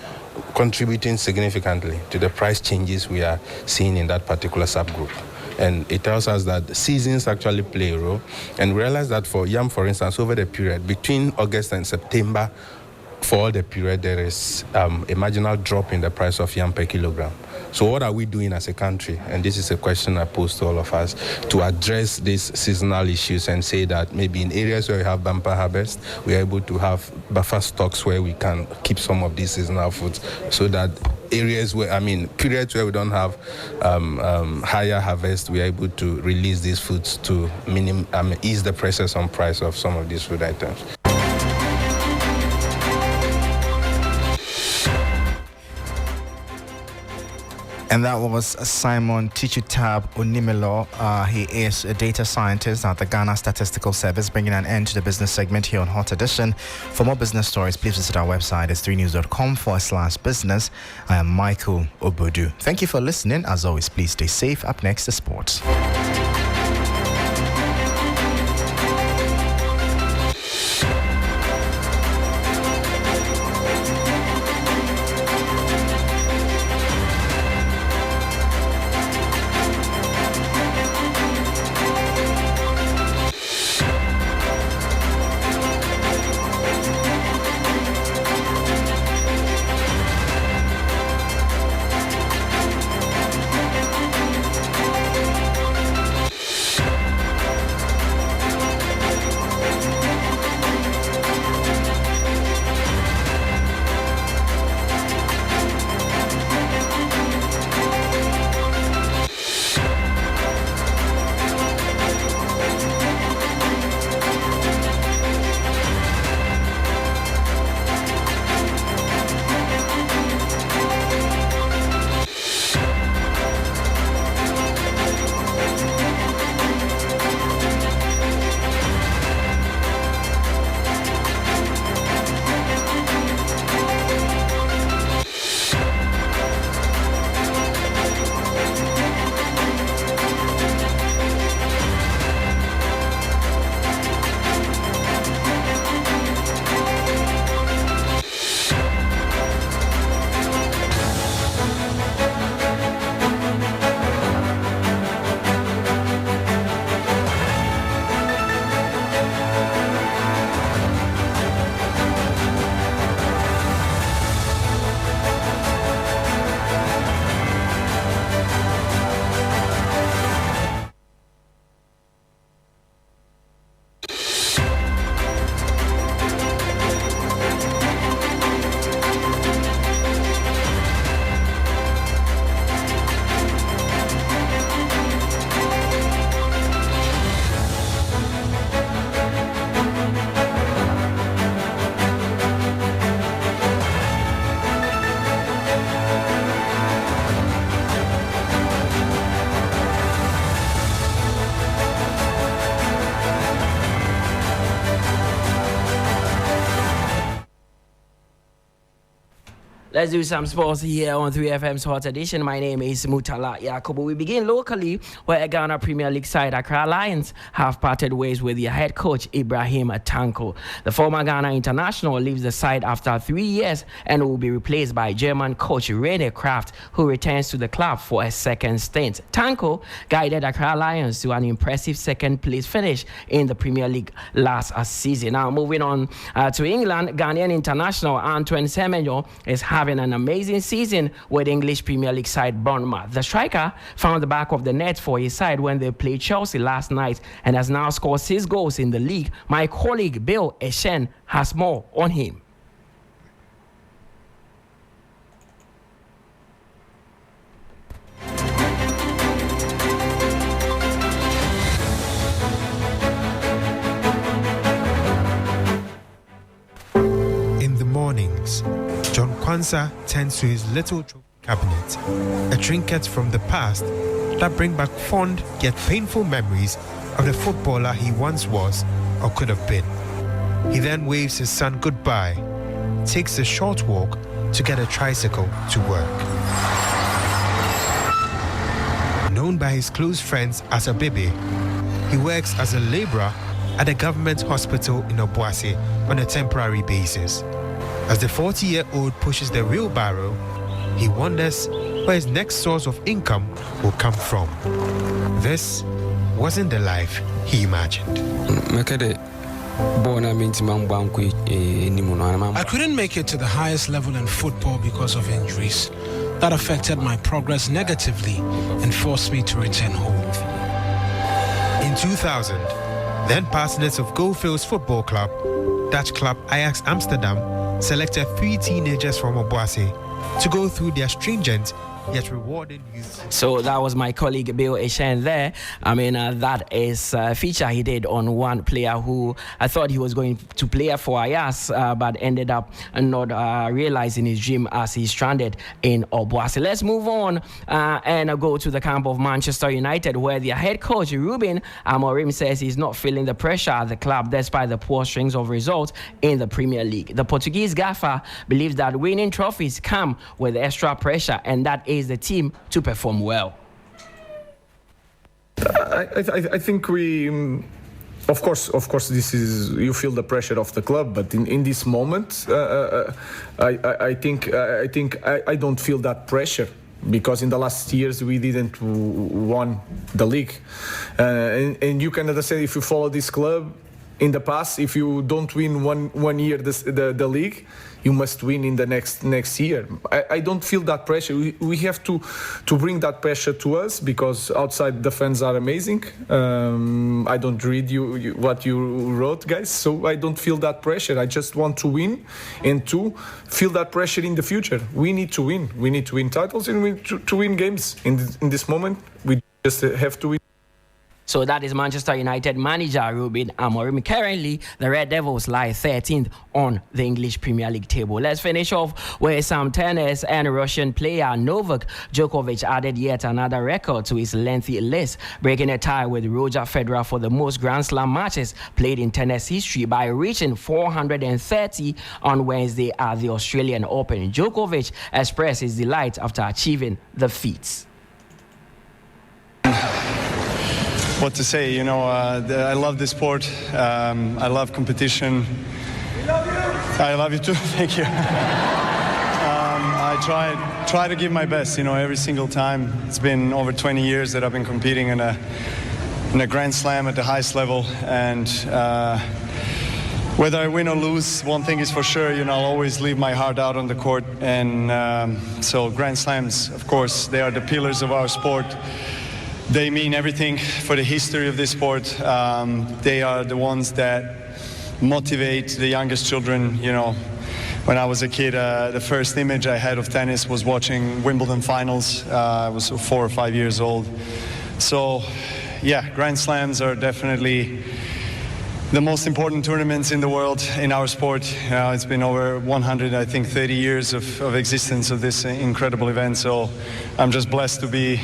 contributing significantly to the price changes we are seeing in that particular subgroup. And it tells us that seasons actually play a role. And we realize that for yam, for instance, over the period between August and September, for all the period, there is a marginal drop in the price of yam per kilogram. So what are we doing as a country? And this is a question I pose to all of us, to address these seasonal issues and say that maybe in areas where we have bumper harvest, we are able to have buffer stocks where we can keep some of these seasonal foods, so that areas where, periods where we don't have higher harvest, we are able to release these foods to ease the pressures on price of some of these food items. And that was Simon Tichutab Onimelo. He is a data scientist at the Ghana Statistical Service, bringing an end to the business segment here on Hot Edition. For more business stories, please visit our website. It's 3news.com/business. I am Michael Obodu. Thank you for listening. As always, please stay safe. Up next is sports. Let's do some sports here on 3FM's Hot Edition. My name is Mutala Yakubu. We begin locally, where Ghana Premier League side Accra Lions have parted ways with their head coach Ibrahim Tanko. The former Ghana international leaves the side after 3 years and will be replaced by German coach Rene Kraft, who returns to the club for a second stint. Tanko guided Accra Lions to an impressive second-place finish in the Premier League last season. Now, moving on to England, Ghanaian international Antoine Semenyo is having an amazing season with English Premier League side Bournemouth. The striker found the back of the net for his side when they played Chelsea last night and has now scored 6 goals in the league. My colleague Bill Eshen has more on him. In the mornings, John Kwanzaa tends to his little cabinet, a trinket from the past that bring back fond yet painful memories of the footballer he once was or could have been. He then waves his son goodbye, takes a short walk to get a tricycle to work. Known by his close friends as a baby, he works as a laborer at a government hospital in Obuasi on a temporary basis. As the 40-year-old pushes the wheelbarrow, he wonders where his next source of income will come from. This wasn't the life he imagined. I couldn't make it to the highest level in football because of injuries. That affected my progress negatively and forced me to return home. In 2000, then partners of Goldfields Football Club, Dutch club Ajax Amsterdam, selected 3 teenagers from Obuasi to go through their stringent yet rewarding youth. So that was my colleague Bill Eshen there. That is a feature he did on one player who I thought he was going to play for Ajax, but ended up not realizing his dream as he's stranded in Obuasi. Let's move on and go to the camp of Manchester United, where their head coach Ruben Amorim says he's not feeling the pressure at the club despite the poor strings of results in the Premier League. The Portuguese gaffer believes that winning trophies come with extra pressure, and that is the team to perform well. I think we, of course, this is, you feel the pressure of the club, but in this moment, I think I don't feel that pressure, because in the last years we didn't won the league, and you can understand if you follow this club. In the past, if you don't win one year the league, you must win in the next year. I don't feel that pressure. We have to bring that pressure to us, because outside the fans are amazing. I don't read you what you wrote, guys, so I don't feel that pressure. I just want to win, and to feel that pressure in the future. We need to win. We need to win titles, and we need to win games. In this moment, we just have to win. So that is Manchester United manager Ruben Amorim. Currently, the Red Devils lie 13th on the English Premier League table. Let's finish off with some tennis, and Russian player Novak Djokovic added yet another record to his lengthy list, breaking a tie with Roger Federer for the most Grand Slam matches played in tennis history by reaching 430 on Wednesday at the Australian Open. Djokovic expressed his delight after achieving the feat. What to say, I love this sport. I love competition. I love you too. Thank you. I try to give my best, every single time. It's been over 20 years that I've been competing in a Grand Slam at the highest level, and whether I win or lose, one thing is for sure, I'll always leave my heart out on the court. And so Grand Slams, of course, they are the pillars of our sport. They mean everything for the history of this sport. They are the ones that motivate the youngest children. When I was a kid, the first image I had of tennis was watching Wimbledon finals. I was 4 or 5 years old. So, yeah, Grand Slams are definitely the most important tournaments in the world in our sport. It's been over 30 years of existence of this incredible event. So I'm just blessed to be.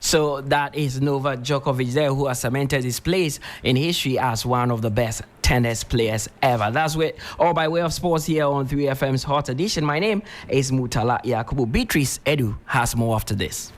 So that is Novak Djokovic there, who has cemented his place in history as one of the best tennis players ever. That's all by way of sports here on 3FM's Hot Edition. My name is Mutala Yakubu. Beatrice Edu has more after this.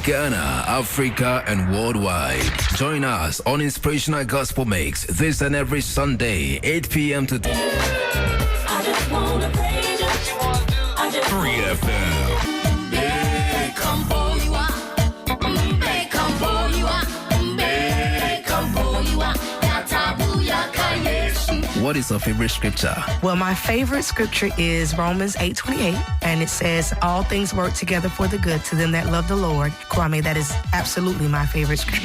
Ghana, Africa, and worldwide. Join us on Inspirational Gospel Mix this and every Sunday, 8 p.m. to 3 FM. What is your favorite scripture? Well, my favorite scripture is Romans 8:28, and it says, all things work together for the good to them that love the Lord. Kwame, that is absolutely my favorite scripture.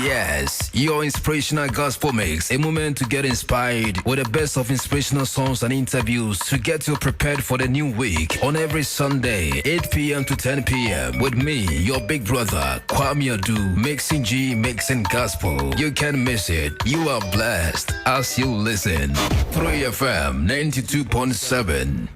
Yes, your Inspirational Gospel Mix, a moment to get inspired with the best of inspirational songs and interviews to get you prepared for the new week on every Sunday, 8 p.m. to 10 p.m. with me, your big brother, Kwame Adu, mixing G, mixing gospel. You can't miss it. You are blessed as you listen. 3FM 92.7.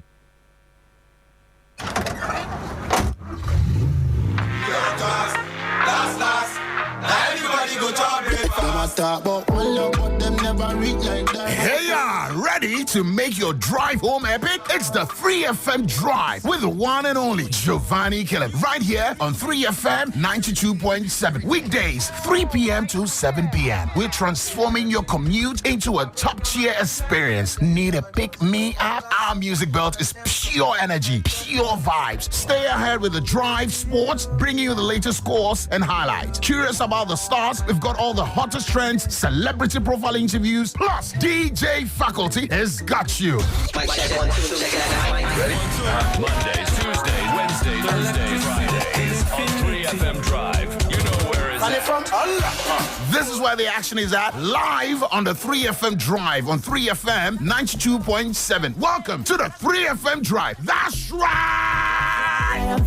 Hey! Ready to make your drive home epic? It's the 3FM Drive with the one and only Giovanni Killen. Right here on 3FM 92.7. Weekdays, 3 p.m. to 7 p.m. We're transforming your commute into a top-tier experience. Need a pick-me-up? Our music belt is pure energy, pure vibes. Stay ahead with the Drive Sports, bringing you the latest scores and highlights. Curious about the stars? We've got all the hottest trends, celebrity profile interviews, plus DJ faculty has got you. Ready? Mondays, Tuesdays, Wednesdays, Thursdays, Fridays on 3FM Drive. You know where it's at. This is where the action is at, live on the 3FM Drive on 3FM 92.7. Welcome to the 3FM Drive. That's right!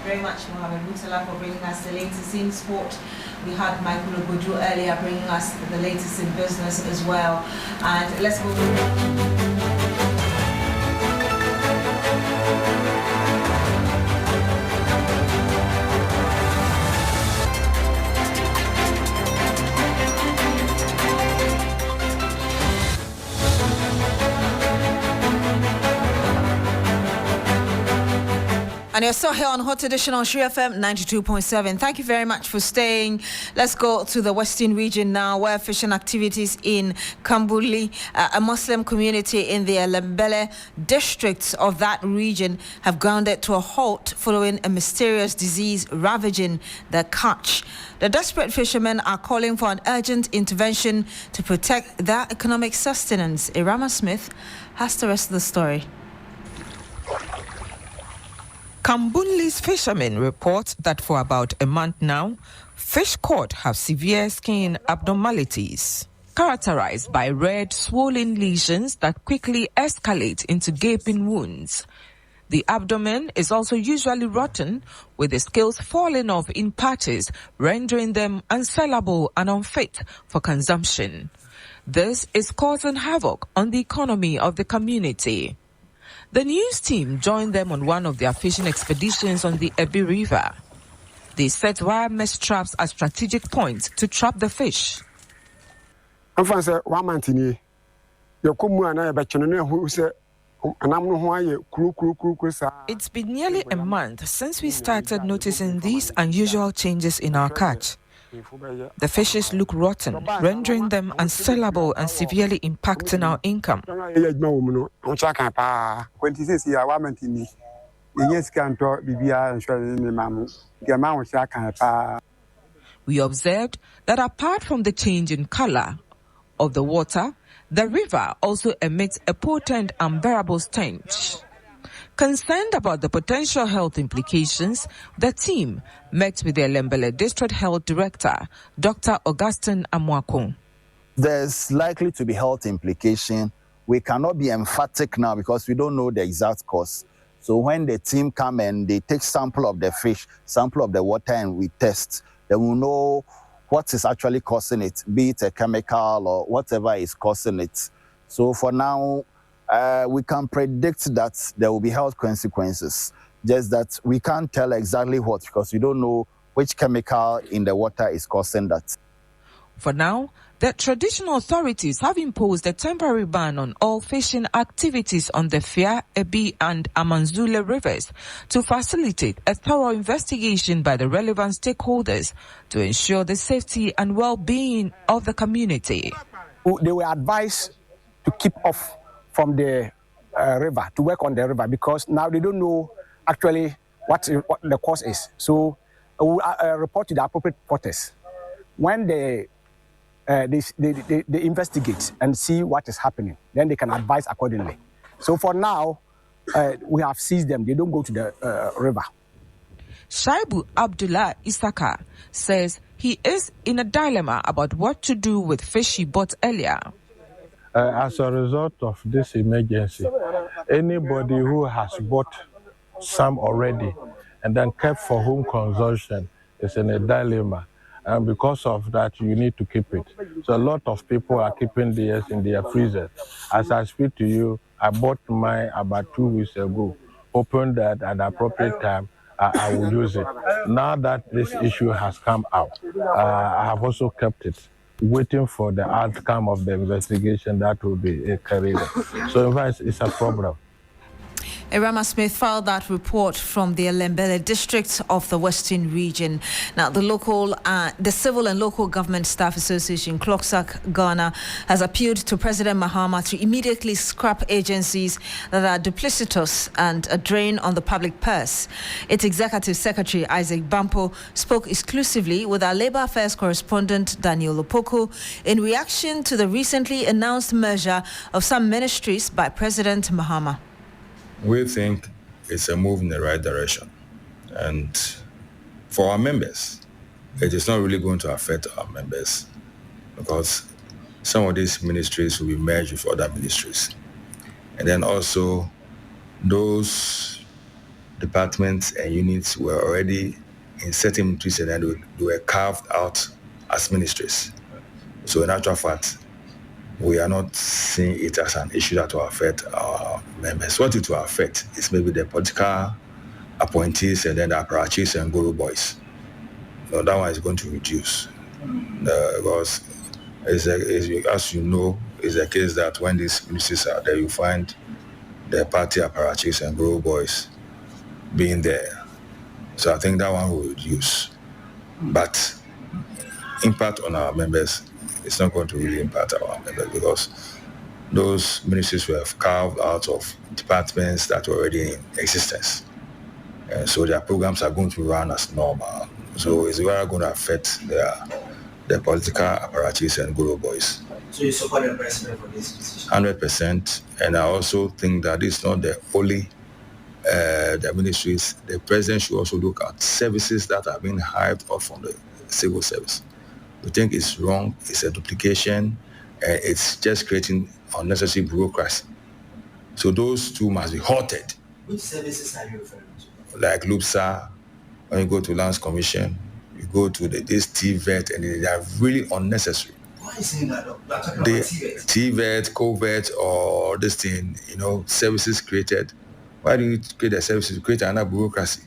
Very much, Mohammed Mutala, for bringing us the latest in sport. We had Michael Oboju earlier bringing us the latest in business as well. And let's move on. And you're still here on Hot Edition on Shri FM 92.7. Thank you very much for staying. Let's go to the Western region now, where fishing activities in Kambuli, a Muslim community in the Elembele districts of that region, have grounded to a halt following a mysterious disease ravaging the catch. The desperate fishermen are calling for an urgent intervention to protect their economic sustenance. Irama Smith has the rest of the story. Kambunli's fishermen report that for about a month now, fish caught have severe skin abnormalities, characterized by red, swollen lesions that quickly escalate into gaping wounds. The abdomen is also usually rotten, with the scales falling off in patches, rendering them unsellable and unfit for consumption. This is causing havoc on the economy of the community. The news team joined them on one of their fishing expeditions on the Ebi River. They set wire mesh traps at strategic points to trap the fish. It's been nearly a month since we started noticing these unusual changes in our catch. The fishes look rotten, rendering them unsellable and severely impacting our income. We observed that apart from the change in color of the water, the river also emits a potent, unbearable stench. Concerned about the potential health implications, the team met with the Lembele District Health Director, Dr. Augustine Amwakong. There's likely to be health implication. We cannot be emphatic now because we don't know the exact cause. So when the team come and they take sample of the fish, sample of the water, and we test, then we'll know what is actually causing it, be it a chemical or whatever is causing it. So for now, we can predict that there will be health consequences, just that we can't tell exactly what because we don't know which chemical in the water is causing that. For now, the traditional authorities have imposed a temporary ban on all fishing activities on the Fia, Ebi and Amanzule rivers to facilitate a thorough investigation by the relevant stakeholders to ensure the safety and well-being of the community. They were advised to keep off from the river, to work on the river, because now they don't know actually what the cause is. So we'll report to the appropriate quarters. When they investigate and see what is happening, then they can advise accordingly. So for now, we have seized them. They don't go to the river. Shaibu Abdullah Isaka says he is in a dilemma about what to do with fish he bought earlier. As a result of this emergency, anybody who has bought some already and then kept for home consumption is in a dilemma. and because of that, you need to keep it. So a lot of people are keeping theirs in their freezers. As I speak to you, I bought mine about 2 weeks ago, hoping that at the appropriate time, I will use it. Now that this issue has come out, I have also kept it, waiting for the outcome of the investigation that will be carried out. So in fact, it's a problem. Irama Smith filed that report from the Elembele district of the Western region. Now, the Civil and Local Government Staff Association, CLOCSAC Ghana, has appealed to President Mahama to immediately scrap agencies that are duplicitous and a drain on the public purse. Its Executive Secretary, Isaac Bampo, spoke exclusively with our Labour Affairs correspondent, Daniel Opoku, in reaction to the recently announced merger of some ministries by President Mahama. We think it's a move in the right direction. And for our members, it is not really going to affect our members because some of these ministries will be merged with other ministries. And then also, those departments and units were already in certain ministries and then they were carved out as ministries. So in actual fact, we are not seeing it as an issue that will affect our members. What it will affect is maybe the political appointees and then the apparatchiks and guru boys. So that one is going to reduce. Because as you know, it's a case that when these ministries are there, you find the party apparatchiks and guru boys being there. So I think that one will reduce. But impact on our members, it's not going to really impact our members because those ministries were carved out of departments that were already in existence. And so their programs are going to run as normal. So it's really going to affect the political apparatchiks and guru boys. So you support the president for this decision? 100%. And I also think that it's not the only the ministries. The president should also look at services that are being hived off from the civil service. We think it's wrong, it's a duplication, and it's just creating unnecessary bureaucracy. So those two must be halted. Which services are you referring to? Like LUPSA, when you go to Lands Commission, you go to this TVET, and they are really unnecessary. Why are you saying that? We're talking about TVET, COVET, or this thing, services created. Why do you create a services? Create another bureaucracy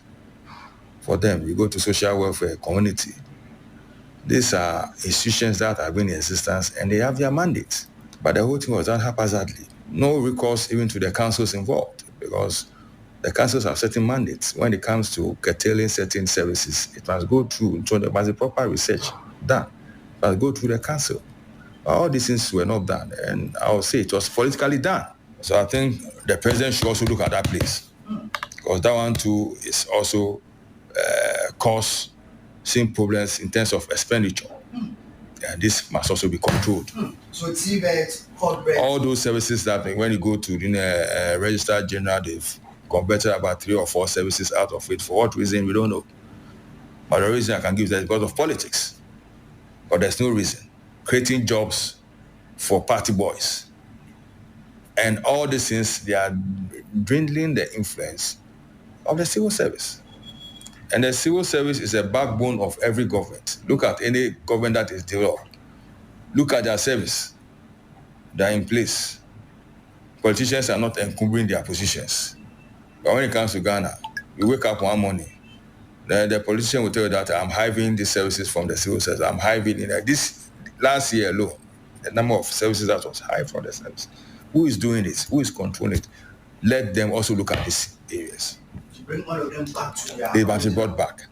for them. You go to social welfare, community. These are institutions that have been in existence and they have their mandates. But the whole thing was done haphazardly. No recourse even to the councils involved because the councils have certain mandates. When it comes to curtailing certain services, it must go through, there must be proper research done. It must go through the council. All these things were not done, and I would say it was politically done. So I think the president should also look at that place because that one too is also causing problems in terms of expenditure. And this must also be controlled. So TVET, corporate. All those services that when you go to the registered general, they've converted about 3 or 4 services out of it. For what reason, we don't know. But the reason I can give is that because of politics. But there's no reason. Creating jobs for party boys. And all these things, they are dwindling the influence of the civil service. And the civil service is a backbone of every government. Look at any government that is developed. Look at their service. They are in place. Politicians are not encumbering their positions. But when it comes to Ghana, you wake up one morning, then the politician will tell you that I'm hiving these services from the civil service. I'm hiving in this last year alone, the number of services that was hived from the service. Who is doing this? Who is controlling it? Let them also look at these areas. Bring all of them back to their They must be brought back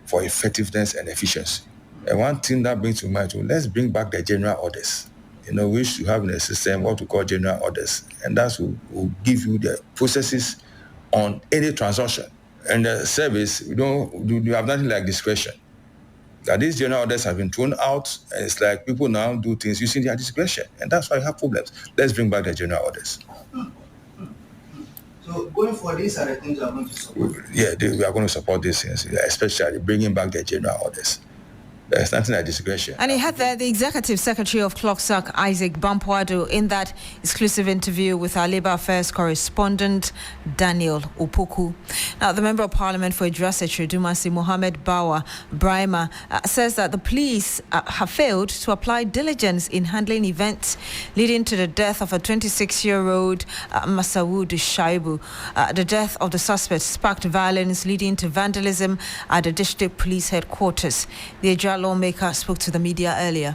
for effectiveness and efficiency. And one thing that brings to mind, let's bring back the general orders. We should have in a system what we call general orders. And that will give you the processes on any transaction. And the service, you have nothing like discretion. That these general orders have been thrown out, and it's like people now do things using their discretion. And that's why you have problems. Let's bring back the general orders. So going forward, these are the things we are going to support. We are going to support these things, especially bringing back the general orders. Something at discretion. And he had there the Executive Secretary of Clocksack, Isaac Bampoado, in that exclusive interview with our Labour Affairs correspondent, Daniel Opoku. Now, the Member of Parliament for Idrase Dumasi, Mohammed Bawa Brahima, says that the police have failed to apply diligence in handling events leading to the death of a 26-year-old Masawood Shaibu. The death of the suspect sparked violence leading to vandalism at the district police headquarters. The Ijra lawmaker spoke to the media earlier.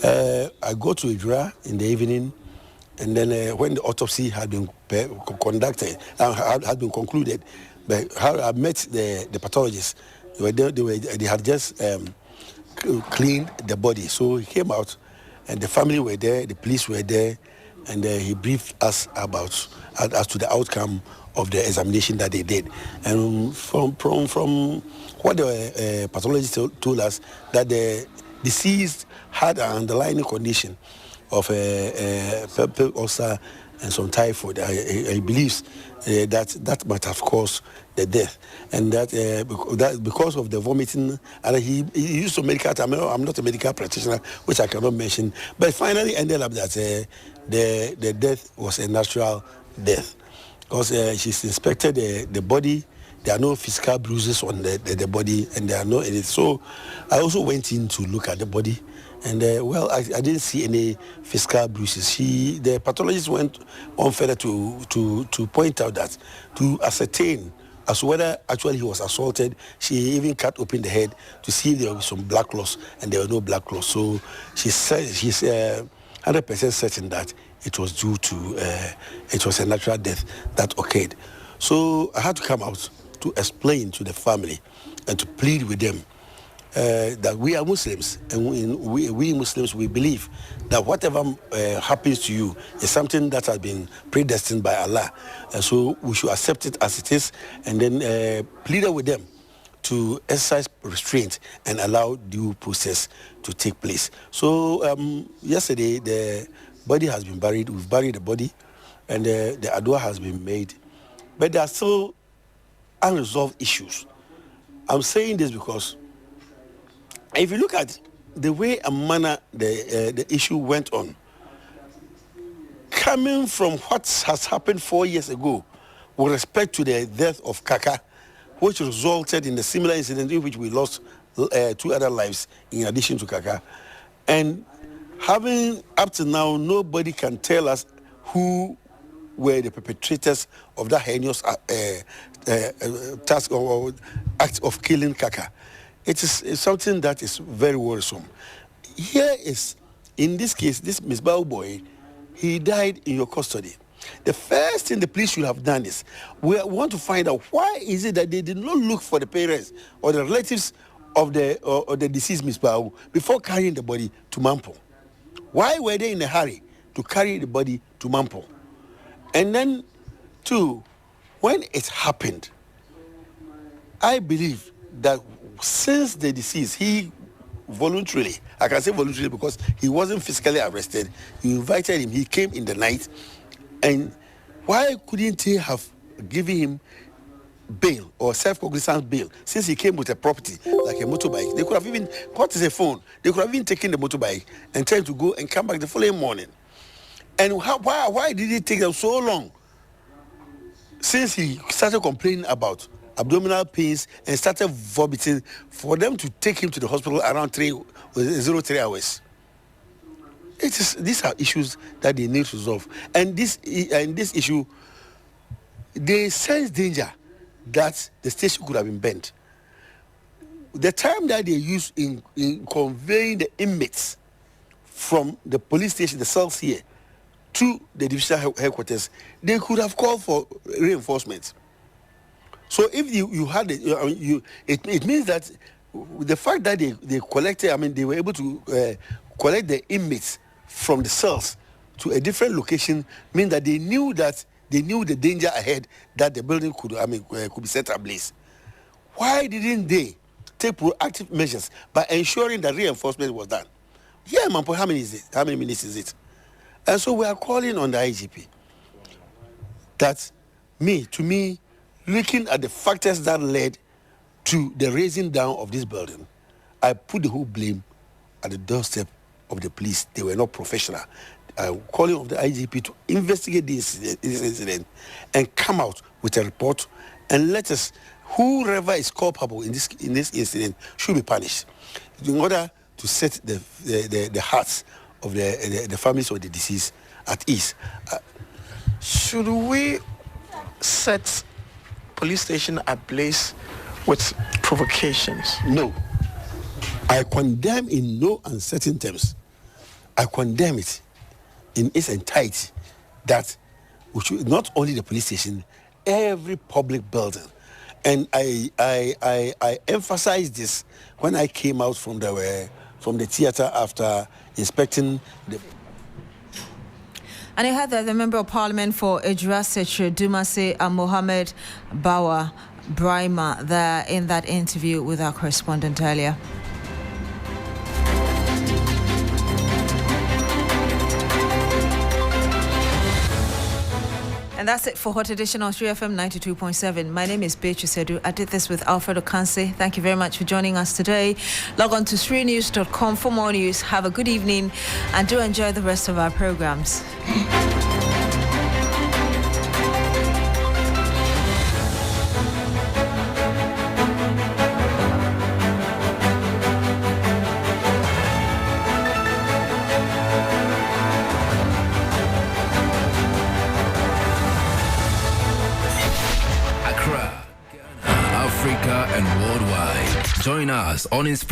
I go to Ijra in the evening, and then when the autopsy had been conducted, had been concluded, but I met the pathologists. They had just cleaned the body, so he came out, and the family were there, the police were there, and he briefed us about as to the outcome of the examination that they did. And from what the pathologists told us, that the deceased had an underlying condition of peptic ulcer and some typhoid. He believes that might have caused the death, and that because of the vomiting, and he used some medical term. I'm not a medical practitioner, which I cannot mention, but finally ended up that the death was a natural death, because she's inspected the body. There are no physical bruises on the body, and there are no edits. So I also went in to look at the body, and I didn't see any physical bruises. The pathologist went on further to point out that to ascertain as to whether actually he was assaulted, she even cut open the head to see if there was some blood loss, and there was no blood loss. So she said she's 100% certain that it was due to it was a natural death that occurred. So I had to come out to explain to the family and to plead with them that we are Muslims, and we Muslims, we believe that whatever happens to you is something that has been predestined by Allah, and so we should accept it as it is, and then plead with them to exercise restraint and allow due process to take place. So yesterday the body has been buried. We've buried the body, and the adwa has been made, but there are still unresolved issues. I'm saying this because if you look at the way and manner the issue went on, coming from what has happened 4 years ago with respect to the death of Kaka, which resulted in a similar incident in which we lost 2 other lives in addition to Kaka, and having up to now nobody can tell us who were the perpetrators of that heinous task or act of killing Kaka. It's something that is very worrisome. Here is, in this case, this Misbah boy, he died in your custody. The first thing the police should have done is, we want to find out why is it that they did not look for the parents or the relatives of the deceased Misbah before carrying the body to Mampo. Why were they in a hurry to carry the body to Mampo? And then, two, when it happened, I believe that since the deceased, he voluntarily, I can say voluntarily because he wasn't physically arrested, you invited him, he came in the night, and why couldn't he have given him bail or self-cognizance bail since he came with a property like a motorbike? They could have even, what is a phone? They could have even taken the motorbike and tried to go and come back the following morning. And why did it take them so long since he started complaining about abdominal pains and started vomiting for them to take him to the hospital around 3 hours? These are issues that they need to resolve. And this issue, they sense danger that the station could have been bent. The time that they use in conveying the inmates from the police station, the cells here, to the divisional headquarters, they could have called for reinforcements. So if you had it means that the fact that they collected, they were able to collect the inmates from the cells to a different location, means that they knew the danger ahead, that the building could be set ablaze. Why didn't they take proactive measures by ensuring that reinforcement was done? Yeah, Mampo, how many minutes is it? And so we are calling on the IGP that to me, looking at the factors that led to the raising down of this building, I put the whole blame at the doorstep of the police. They were not professional. Calling of the IGP to investigate this incident and come out with a report and let us, whoever is culpable in this incident should be punished in order to set the hearts of the families of the deceased at ease. Should we set police station ablaze with provocations? No. I condemn in no uncertain terms. I condemn it in its entirety, that we should, not only the police station, every public building. And I emphasized this when I came out from the theater after inspecting the. And I heard that the Member of Parliament for Ejura Dumase Mohammed Bawa Brahima there in that interview with our correspondent earlier. And that's it for Hot Edition on 3FM 92.7. My name is Beatrice. I did this with Alfred Ocansey. Thank you very much for joining us today. Log on to 3news.com for more news. Have a good evening and do enjoy the rest of our programs. Africa and worldwide. Join us on Inspiration.